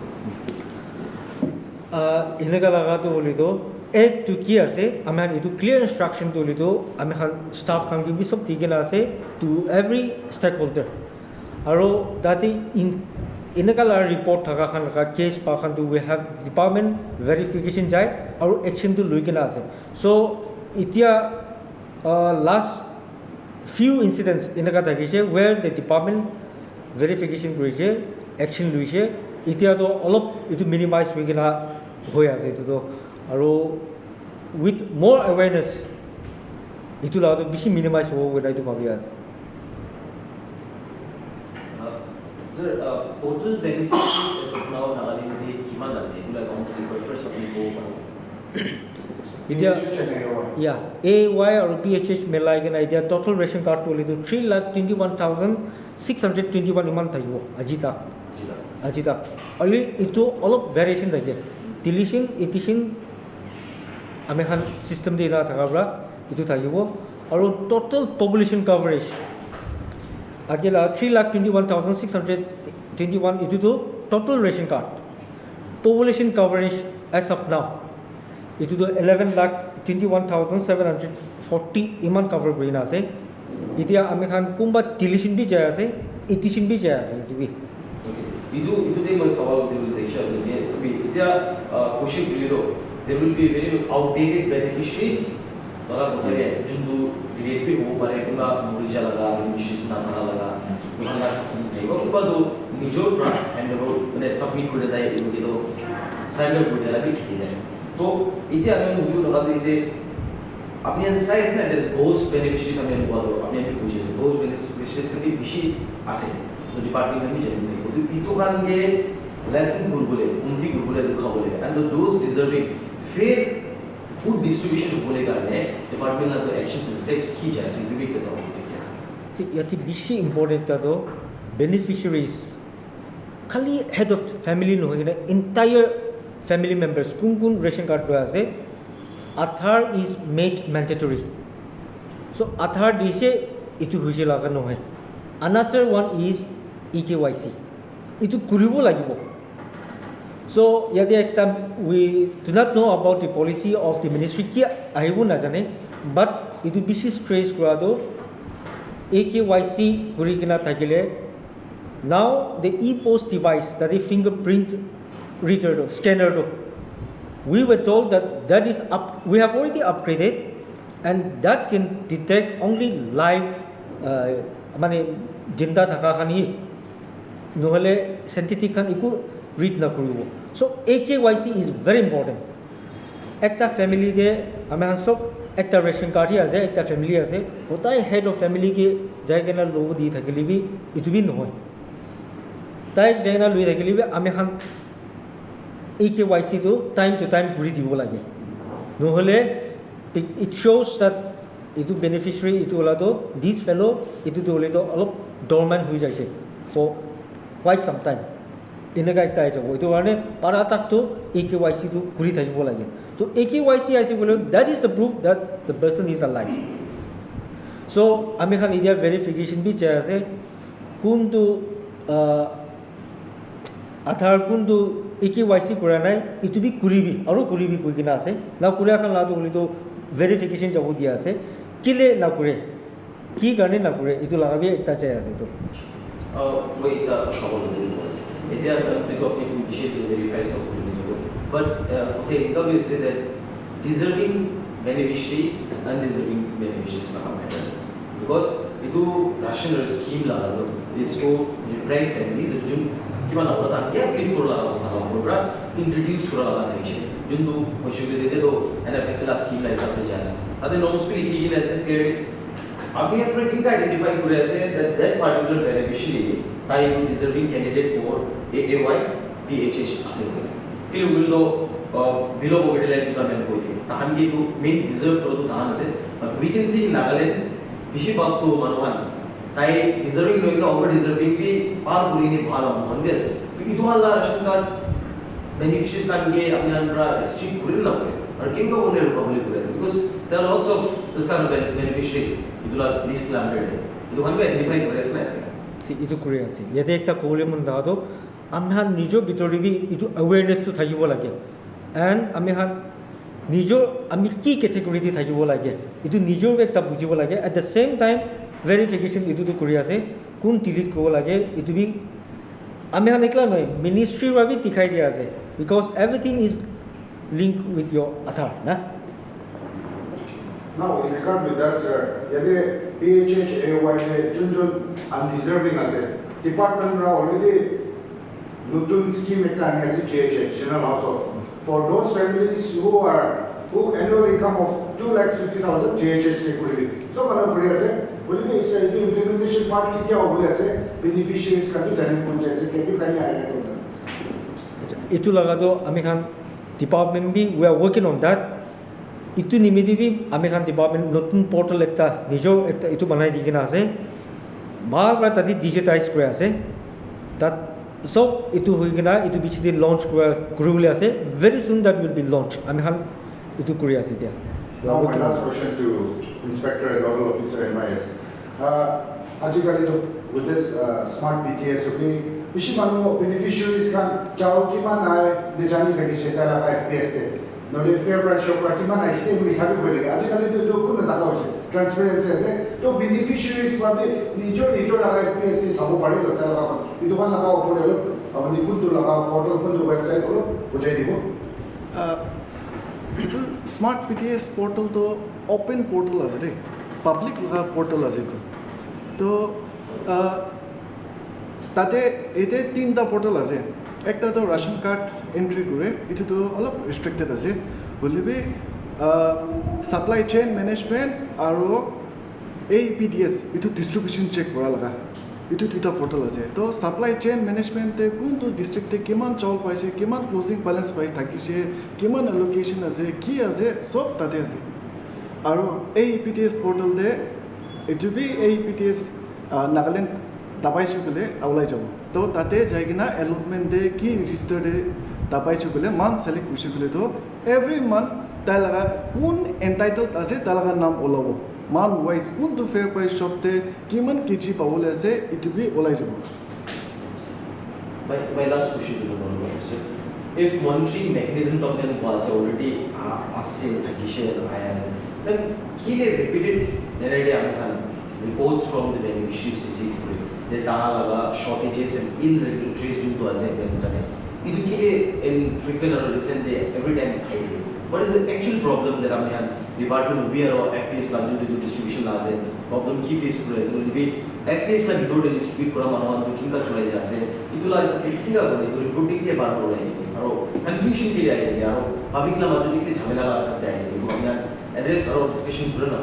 इनका लगा तो बोली तो एक तो किया से हमें ये तो clear instruction तो बोली तो हमें staff खान की भी सब ठीक है ना से to every stakeholder और दाती इन इनका ला report थका खान का case पा खान तो we have department verification जाए और action तो लुई के ना से so इतिया last few incidents इनका था कि where the department verification करी से action लुई से इतिया तो अलग इतु minimize हुई के ना होया से तो और with more awareness इतु ला तो बिशी minimize हो गया इतु भाभी आज Sir, total beneficiaries as of now nakalindi kiman na sa ila kung sa first of all Idea yeah AY or PHH melai ke na idea total ration card to lidu 3,21,621 iman thayo ajita ali itu olop variation thake deletion edition ame khan system de na thakabra itu thayo aru total population coverage Agila 3,21,621 itu tu total ration card. Population coverage as of now itu tu 11,21,740 iman cover green ase. Itia ame khan kumba deletion bi jaya ase, edition bi jaya ase itu bi. Itu deh mas sawal dia boleh share ni. So itia question beliau there will be very outdated beneficiaries. Kalau boleh jundu grade भी हो पारे किंबा मुरीजा लगा मिशिस ना थाना लगा उनका system नहीं वो किंबा दो निजोर ब्रांड एंड वो उन्हें सबमिट कर देता है इनके तो साइबर कर देता है भी ठीक है तो इतने आने में मुझे लगा कि अपने अंसाइज ने दे दोस्त बेनिफिशियरीज हमें हुआ तो अपने भी पूछे थे दोस्त बेनिफिशियरीज के भी विषय आसे तो डिपार्टमेंट में भी जरूर थे तो इतो खान ये लेसन गुरगुले उनकी गुरगुले दुखा बोले एंड द दोस्त डिजर्विंग फेयर फूड डिस्ट्रीब्यूशन बोले करने डिपार्टमेंट ना तो एक्शंस एंड स्टेप्स की जाए सिर्फ भी कैसा होता है ठीक याती बिशी इम्पोर्टेंट था तो बेनिफिशियरीज खाली हेड ऑफ फैमिली नो है इंटायर फैमिली मेंबर्स कुन रेशन कार्ड पे आसे आधार इज मेड मैंडेटरी सो आधार दिसे इतु हुइसे लागा नो है अनदर वन इज EKYC इतु कुरिबो लागिबो So, yadi ekta we do not know about the policy of the ministry ki ahibu na jane but itu bishi stress kurado AKYC kuri kina thakile now the e-post device that is fingerprint reader scanner we were told that is we have already upgraded and that can detect only live mane jinda thaka khani nohole synthetic khan iku read na koribo So AKYC is very important. Ekta family de ame han sob ekta ration card hi ase, ekta family ase, gotai head of family ke jaigena logo di thakili bi itu bi nohoy. Tai jaigena lui thakili bi ame han AKYC to time guri dibo lage. Nohole it shows that itu beneficiary itu ola to this fellow itu to ole to alop dormant hui jaise for quite some time. এনেকা একটা আইছে ওইটো মানে পারা তাকটো AKYC to ঘুরি থাকিব লাগে তো AKYC আইছে বলে that is the proof that the person is alive. So আমি খান ইডিয়া ভেরিফিকেশন বি চাই আছে কোনটো আধার কোনটো AKYC কৰা নাই ইটো বি কৰিবি আৰু কৰিবি কই কিনা আছে না কৰি এখন লাটো বলি তো ভেৰিফিকেশন যাব দিয়া আছে কিলে না কৰে কি কাৰণে না কৰে ইটো লাগাবি একটা চাই আছে তো মই এটা সবল দিন বলেছি এতিয়া আপনি বিষয় ভেরিফাই সব করে নিব বাট okay come you say that deserving beneficiary and undeserving beneficiaries का matters because itu rational scheme lagalo इसको डिफरेंट फैमिलीज जो किमान आवला था क्या क्लिफ कर लगा था हमरा इंट्रोड्यूस कर लगा था इसे जो खुशी के देते तो एनएफएस ला स्कीम ला हिसाब से जैसे अदर नॉर्म्स पे लिखी गई ऐसे क्लियरली आगे अपने ठीक आइडेंटिफाई करे ऐसे that particular beneficiary ताई को deserving candidate for AAY PHH असे के लिए विल दो बिलो पॉवर्टी लाइन जुदा मैंने कोई थी ताहन की तो मेन डिजर्व करो तो ताहन से वी कैन सी नागालैंड विषय बात तो मनोहन ताई डिजर्विंग लोग ना ओवर डिजर्विंग भी पार पूरी नहीं भाला मंदे से क्योंकि तो हल्ला राशन कार्ड बेनिफिशियरीज का ये अपने अंदर रिस्ट्रिक्ट करें ना पड़े और किन का बोलने रुका बोले करे because there are lots of this kind of beneficiaries इतला लिस्ट लैंडेड है तो हम आइडेंटिफाई करे इसने इटु কৰি আছে ইয়াতে একটা প্ৰবলেম হন্দাটো আমহান নিজৰ ভিতৰবি ইটু অ্যাৱাৰনেস তো থাকিব লাগে এন্ড আমহান নিজৰ আমি কি ক্যাটাগৰিতে থাকিব লাগে ইটু নিজৰ একটা বুজিব লাগে at the same time verification ইটু তো কৰি আছে কোন ডিলিট কৰিব লাগে ইটু বি আমহান একলা নহয় মিনিষ্ট্রি ভাবি দেখাই দিয়া আছে because everything is link with your আধাৰ না Now, in regard with that, sir, yade PHH, AOY, Junjun, undeserving as a department already nutun scheme ekta ani ase GHH, general household. For those families who annual income of 2,50,000 GHH they could be. So, mana kuri ase, bolne is implementation part ki kya hobole ase beneficiaries ka bhi jane punche ase ke bhi kani idea hota. Itu lagado ami khan department bhi we are working on that. ইটো নিমিদিবি আমি খান department নতুন portal একটা নিজেও একটা ইটো বানাই দি কিনা আছে ভালভাবে তাতে ডিজিটাইজ করে আছে তাত সব ইটো হৈ কিনা ইটো বিচিদি লঞ্চ কৰিবলৈ আছে very soon that will be launch আমি খান ইটো কৰি আছে এতিয়া Now my last question to Inspector and Local Officer MIS. Ajikali with this smart PTS, okay, bishi manu beneficiaries kan chao kiman ay nejani thaki cheta laga FPS te. নলে fair price শো করা কিমান আইছে এগুলি হিসাবে করে আজিকালি তো কোনো টাকা হচ্ছে ট্রান্সপারেন্সি আছে তো বেনিফিশিয়ারিজ পাবে নিজের লাগা এফপিএস নি সব পারে লতা লাগা এই দোকান লাগা উপরে হলো আপনি কোনটো লাগা পোর্টাল কোনটো ওয়েবসাইট হলো বুঝাই দিব এইটো স্মার্ট পিটিএস পোর্টাল তো ওপেন পোর্টাল আছে দেই পাবলিক লাগা পোর্টাল আছে তো তাতে এতে তিনটা পোর্টাল আছে একটা তো রেশন কার্ড এন্ট্রি করে এটা তো অলপ রেস্ট্রিক্টেড আছে বলবি সাপ্লাই চেইন ম্যানেজমেন্ট আর APDS এটা ডিস্ট্রিবিউশন চেক করা লাগা এটা দুটা পোর্টাল আছে তো সাপ্লাই চেইন ম্যানেজমেন্টে কোনটো ডিস্ট্রিক্টে কিমান চাউল পাইছে কিমান ক্লোজিং ব্যালেন্স পাই থাকিছে কিমান অ্যালোকেশন আছে কি আছে সব তাতে আছে আর APDS পোর্টাল দে এটা বি APDS নাগাল্যান্ড দাবাইছো বলে আওলাই যাব তো তাতে যাই কিনা এলটমেন্ট দে কি রেজিস্টার দে দাবাইছো বলে মান সিলেক্ট কৰিছে বলে তো এভরি মান্থ তাই লাগা কোন এন্টাইটেলড আছে তাই লাগা নাম ওলাব মান ওয়াইজ কোনটো ফেয়ার প্রাইস শপতে কিমান কেজি পাবলৈ আছে ইটো বি ওলাই যাব My last question to the honorable sir. If monitoring mechanism of them was already asin takishe then kile repeated reports from the beneficiaries received the Tanaga shortages and irregularities due to Azerbaijan. In frequent or recent day, every time high. What is the actual problem that Department of Beer or FPS due to distribution laws problem ki face kura ase will be F&Cs la before the distribute kora manu booking ka cholai ja ase itula is thinking ka bole to reporting ke bar kora aro confusion ke aaye aro public la majudi ke jhamela la sakta hai to humna address aro discussion kura na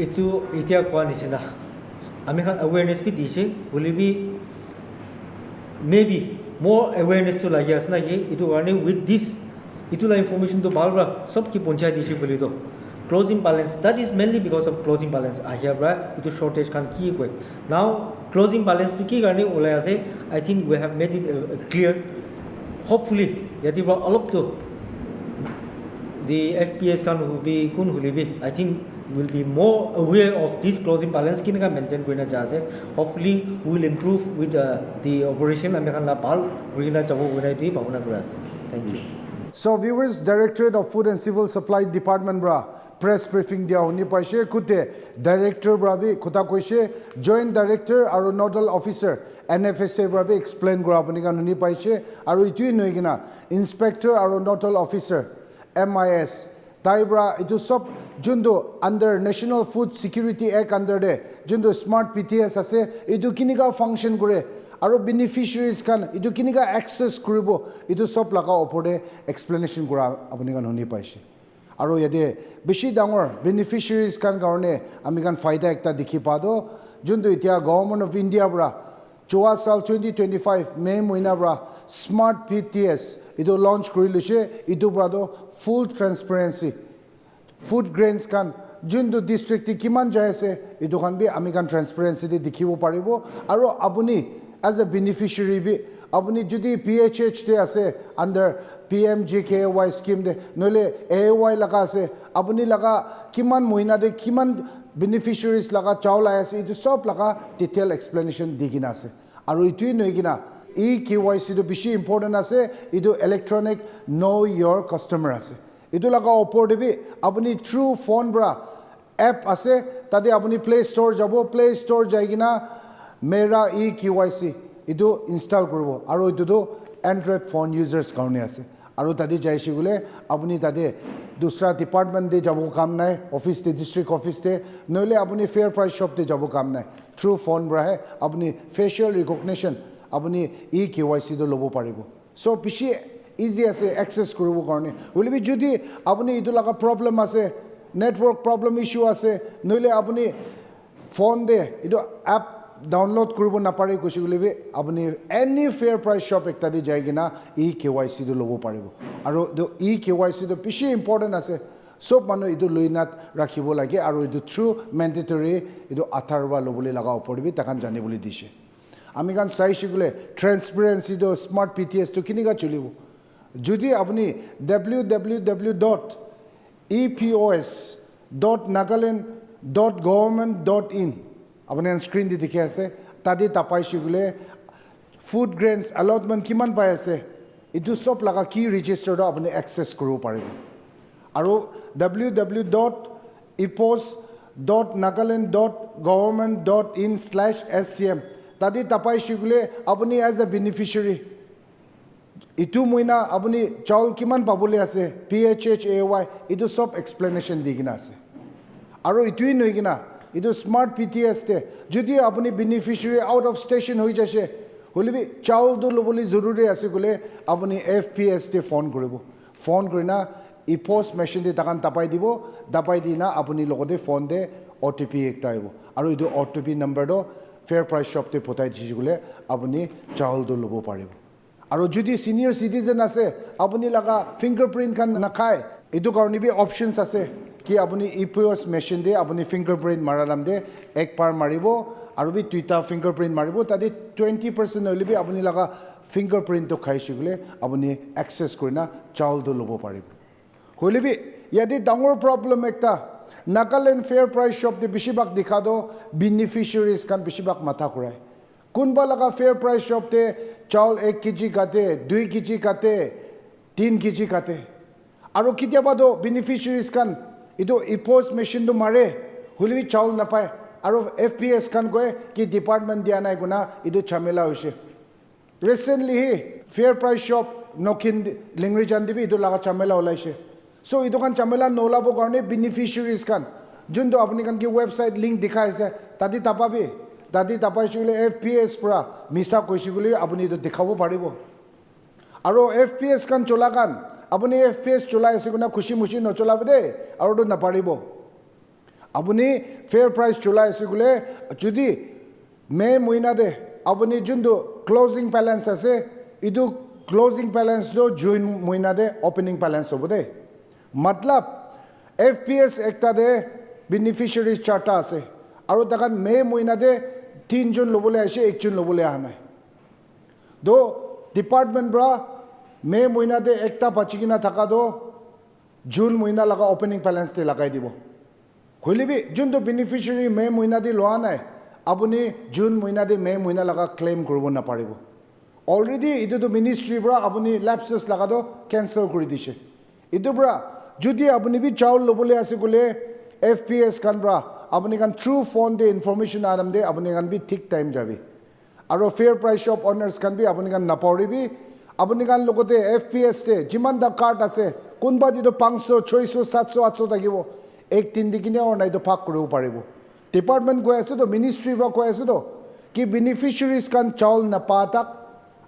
itu itia kwa nisina ami khan awareness bi dise will be maybe more awareness to lagi asna ye itu garne with this itu la information to balra sab ki panchayat issue boli to closing balance that is mainly because of closing balance ahia bra itu shortage kan ki koi now closing balance to ki garne olai ase I think we have made it clear hopefully yati ba alop to the FPS kan will be kun hulibi I think will be more aware of this closing balance kinaga maintain korina jase hopefully we will improve with the operation amikan la bal rina chabo gunai ti bhavana kuras thank you. So viewers, Directorate of Food and Civil Supply Department bra press briefing dia honi paise kute director bra bi kota koise joint director aru nodal officer NFSA bra bi explain gora apni kan honi paise aru itui noigina inspector aru nodal officer MIS taibra itu sob jundu under National Food Security Act under de jundu smart PTS ase itu kiniga function kore aru beneficiaries kan itu kiniga access kuribo itu sob laga opore explanation kora apni kan honi paise aru yade beshi dangor beneficiaries kan karone ami kan faida ekta dikhi pado jundu itia government of India bra 4 sal 2025 May moina bra smart PTS itu launch korilise itu bra do full transparency food grains kan jundu district ti kiman jaise itu kan bi ami kan transparency de dikhibo paribo aru apuni as a beneficiary bi apuni jodi PHH te ase under PMJKY scheme de nole AY laga ase apuni laga kiman moina de kiman beneficiaries laga chaula ase itu sob laga detail explanation digina ase aru itui noigina EKYC do bishi important ase itu electronic know your customer ase itu laga opor de bi apuni through phone bra app ase tade apuni play store jabo play store jaigina mera EKYC itu install koribo aru itu do Android phone users karone ase aru tade jaisi gule apuni tade dusra department de jabo kam nai office de district office de noile apuni fair price shop de jabo kam nai through phone bra hai apuni facial recognition apuni EKYC do lobo paribo so pishi easy ase access koribo karone will be jodi apuni itu laga problem ase network problem issue ase noile apuni phone de itu app download koribo napare kushi gule be apuni any fair price shop ekta de jaigina EKYC do lobo paribo aru do EKYC do pishi important ase sob manu itu loinat rakhibo lage aru itu through mandatory itu atharwa lobole laga oporibi takan jane boli dise ami kan saisi gule transparency do smart PTS to kiniga chulibo jodi apni www.epos.nagaland.government.in apni on screen di dikhe ase tadi tapai shigule food grains allotment kiman pai ase itu sob laga ki register do apni access koribo paribo aru www.epos.nagaland.government.in/scm tadi tapai shigule apni as a beneficiary itu moina apuni chaul kiman pabole ase PHHAY itu sob explanation digina ase aru itui noigina itu smart PTS te jodi apuni beneficiary out of station hoi jase holibi chaul do loboli zaruri ase gule apuni FPS te phone koribo phone korina EPOS machine de takan tapai dibo dapai dina apuni logode phone de OTP ekta aibo aru itu OTP number do fair price shop te potai disi gule apuni chaul do lobo paribo aru jodi senior citizen ase apuni laga fingerprint kan nakhai edu karone bi options ase ki apuni EPOS machine de apuni fingerprint maralam de ek par maribo aru bi tuita fingerprint maribo tadi 20% holi bi apuni laga fingerprint to khai shigule apuni access korina chaul do lobo paribo holi bi yadi dangor problem ekta Nagaland fair price shop de bishibak dikhado beneficiaries kan bishibak matha kurai kunba laga fair price shop te chaul 1 kg kate 2 kg kate 3 kg kate aru kitiaba do beneficiaries kan ido EPOS machine do mare huli chaul na pai aru FPS kan goe ki department dia nai guna ido chamela hoise recently fair price shop nokin lingri jandibi ido laga chamela holaise So idu kan chamela nolabo karone beneficiaries kan junto apni kan ki website link dikhai ase tadi tapabi tadi tapai shule FPS pra misa koishiguli apni idu dikhabo paribo aro FPS kan chola kan apni FPS chola ase kuna khushi mushi no chola bode aro do na paribo apni fair price chola ase gule judi me moina de apni junto closing balance ase idu closing balance do June moina de opening balance obode matlab FPS ekta de beneficiaries charta ase aro takan May moina de 3 June lobole ase 1 June lobole ahanai do department bra May moina de ekta pachigina thaka do June moina laga opening balance te lagai dibo hoilibi junto beneficiary May moina de loa nai apuni June moina de May moina laga claim koribo na paribo already idu to ministry bra apuni lapses laga do cancel kori dishe idu bra jodi apuni bi chaul lobole ase gule FPS kan bra apuni kan true phone de information adam de apuni kan bi thik time jabi aro fair price shop owners kan bi apuni kan napori bi apuni kan logote FPS te jiman da card ase kunba di do 500 600 700 800 takibo ek tin dikine or nai do phak koribo paribo department ko ase to ministry bra ko ase to ki beneficiaries kan chaul na pa tak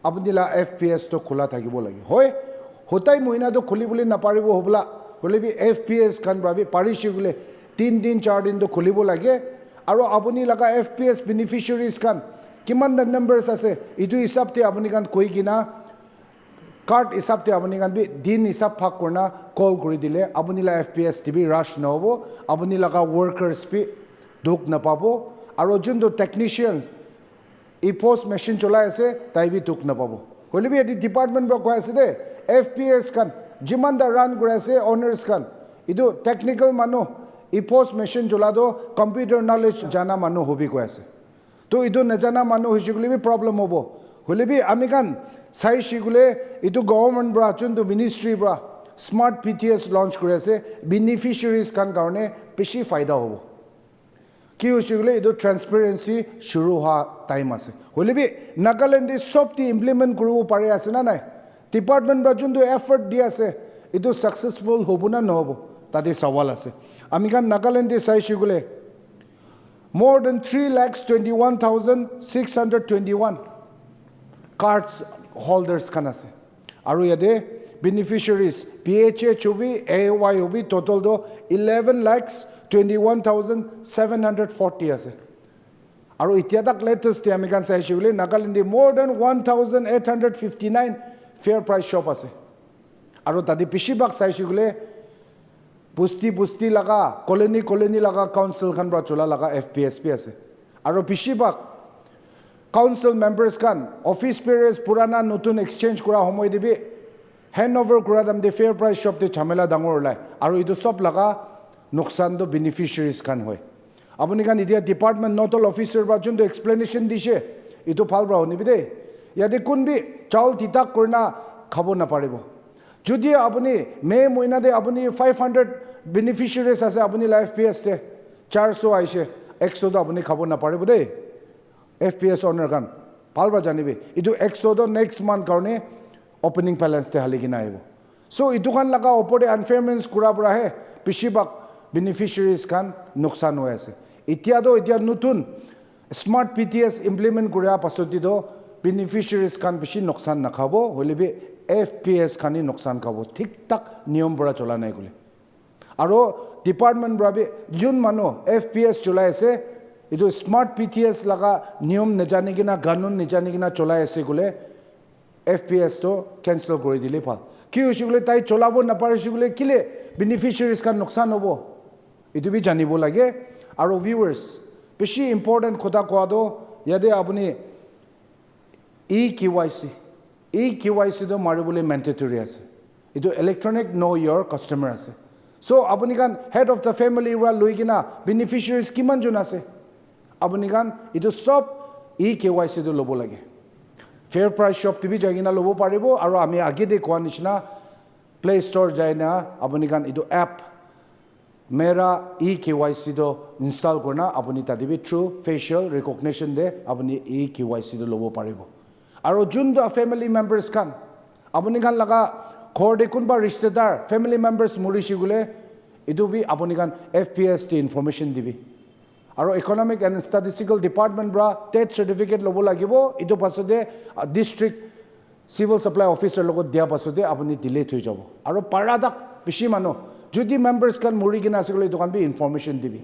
apuni la FPS to khula thakibo lagi hoy hotai moina do khuli boli na paribo hobla bole bi FPS kan bra bi parishi gule 3 din 4 din do khulibo lage aro apuni laga FPS beneficiaries kan kiman the numbers ase itu hisab te apuni kan koi gina card hisab te apuni kan bi din hisab phak korna call kori dile apuni la FPS tv rush na hobo apuni laga workers bi duk na pabo aro jun do technicians e post machine cholai ase tai bi duk na pabo hole bi edi department bra ko ase de FPS kan jiman da run kore ase owners kan idu technical manu e post machine chola do computer knowledge jana manu hobi ko ase to idu na jana manu hojigule bi problem hobo hole bi ami kan sai shigule idu government bra chun to ministry bra smart PTS launch kore ase beneficiaries kan karone beshi faida hobo ki hojigule idu transparency shuru ha time ase hole bi Nagaland de sob ti implement koribo pare ase na nai department bra chun to effort di ase idu successful hobo na no hobo tade sawal ase ami kan Nagaland de sai shigule more than 3,21,621 cards holders kan ase aru yade beneficiaries PHA chobi AY hobi total do 11,21,740 ase aru itia tak latest te ami kan sai shigule Nagaland de more than 1,859 fair price shop ase aru tadi pishibak sai shigule busti laga colony laga council kan bra chola laga FPS pe ase aro pishibak council members kan office periods purana notun exchange kura homoy dibi handover kura dam de fair price shop te chamela dangor lai aro idu sob laga nuksan do beneficiaries kan hoy apuni kan idia department nodal officer ba jun do explanation dishe idu phal bra honi bi de yade kunbi chaul titak korna khabo na paribo jodi apuni May moina de apuni 500 beneficiaries ase apuni la FPS te 400 aise 100 do apuni khabo na paribo de FPS owner kan palba janibe idu 100 do next month karone opening balance te haligina aibo so idu kan laga opore unfairness kura bra he pishibak beneficiaries kan nuksan hoy ase itia nutun smart PTS implement kuria pasoti do beneficiaries kan bishi nuksan na khabo holibi FPS khani nuksan khabo thik tak niyom bra chola nai gule aro department bra bi jun mano FPS cholai ase idu smart PTS laga niyom najane gina ganun najane gina cholai ase gule FPS to cancel kori dile phal ki hoshigule tai cholabo na pare shigule kile beneficiaries kan nuksan hobo idu bi janibo lage aro viewers beshi important khota kwa do yade apuni EKYC do maribule mandatory ase idu electronic know your customer ase so apuni kan head of the family ra loigina beneficiaries kiman jon ase apuni kan idu sob EKYC do lobo lage fair price shop tibi jagina lobo paribo aro ami age de kwa nishna play store jaina apuni kan idu app mera EKYC do install korna apuni tadibi through facial recognition de apuni EKYC do lobo paribo aro jun do family members kan apuni kan laga ঘৰ de কোনবা ৰিਸ਼তেদাৰ family মেম্বাৰ্স মৰিছি গলে ইটো B আপুনি কান FPS T information দিবি আৰু economic and statistical department পৰা TET certificate ল'ব লাগিব ইটো পাছতে ডিষ্ট্ৰিক্ট সিভিল সাপ্লাই অফিচাৰ লগত দিয়া পাছতে আপুনি ডিলেট হৈ যাব আৰু পাৰাদাক বেছি মানুহ যদি মেম্বাৰ্স কান মৰি কিনা আছে গলে ইটো কান বি ইনফৰমেশন দিবি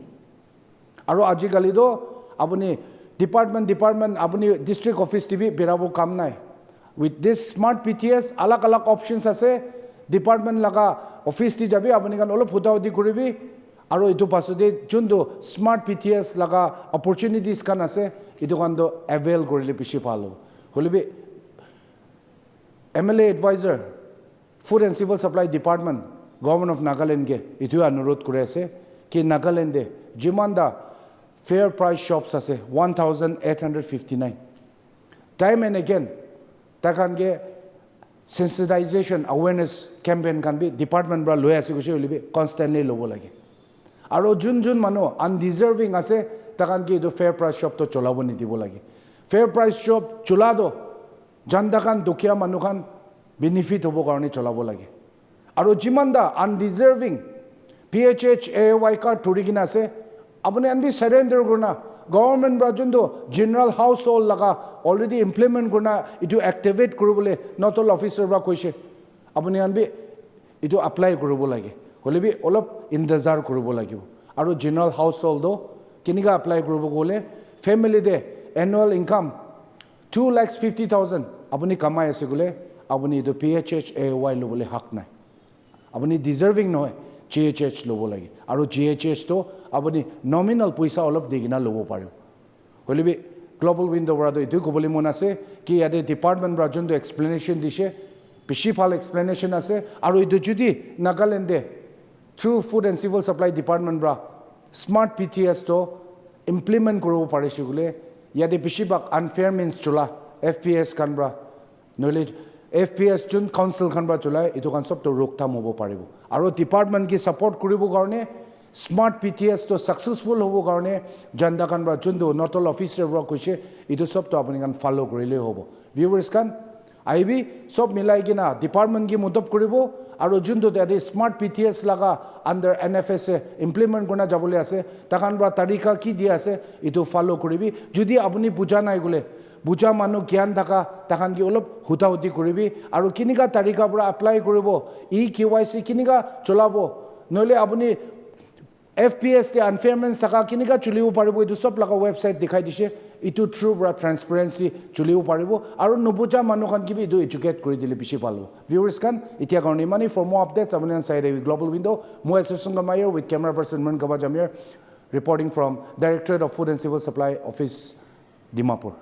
আৰু আজিকালি তো আপুনি ডিপাৰ্টমেণ্ট আপুনি ডিষ্ট্ৰিক্ট অফিচ টিভি বেৰাব কাম নাই with this smart PTS alak options ase department laga office ti jabi apuni kan olop hutaudi koribi aro itu pasode jundu smart PTS laga opportunities kan ase itu kan do avail korile bishi palo holibi MLA advisor food and civil supply department government of Nagaland ge itu anurodh kore ase ki Nagaland de jimanda fair price shops ase 1859 time and again takan ge sensitization awareness campaign kan bi department bra loi ase kuche olibi constantly lobo lage aro jun mano undeserving ase takan ge do fair price shop to cholabo ni dibo lage fair price shop chulado janda kan dukia manu kan benefit hobo karone cholabo lage aro jimanda undeserving PHH AOY card thori kina ase apuni anbi surrender korna government brajundo general household laga already implement korna itu activate koribole notol officer ba koise apuni anbi itu apply koribo lage holebi olop intezar koribo lagibo aru general household do kiniga apply koribo gole family de annual income 2,50,000 apuni kamai ase gole apuni itu PHH AOY lobole hak nai apuni deserving noy GHH lobo lagi aru GHH to apuni nominal paisa olop digina lobo pare holibi global window bra do itu koboli mon ase ki ade department bra jondo explanation dishe bishi phal explanation ase aru itu judi Nagaland de through food and civil supply department bra smart PTS to implement korobo pare sigule yade bishi bak unfair means chula FPS kan bra knowledge FPS jun council khan ba chulai itu kan sob to roktham hobo paribo aro department ki support koribo karone smart PTS to successful hobo karone janda kan ba jundu notol officer bra koise itu sob to apni kan follow korile hobo viewers kan aibi sob milai kina department ki mudab koribo aro jundu de smart PTS laga under NFSA implement korna jabole ase takan ba tarika ki dia ase itu follow koribi jodi apni buja nai gole buja manu gyan thaka takan ki olop hutauti koribi aru kinika tarika pura apply koribo KYC kinika cholabo nole apuni FPS te unfairness thaka kinika chulibo paribo itu sob laga website dikhai dise itu true bra transparency chulibo paribo aru nobuja manu kan ki bi do educate kori dile bishi palo viewers kan itia karone mani for more updates apuni side global window mo Sunga Mayer with camera person Man Kaba Jamir reporting from Directorate of Food and Civil Supply Office Dimapur.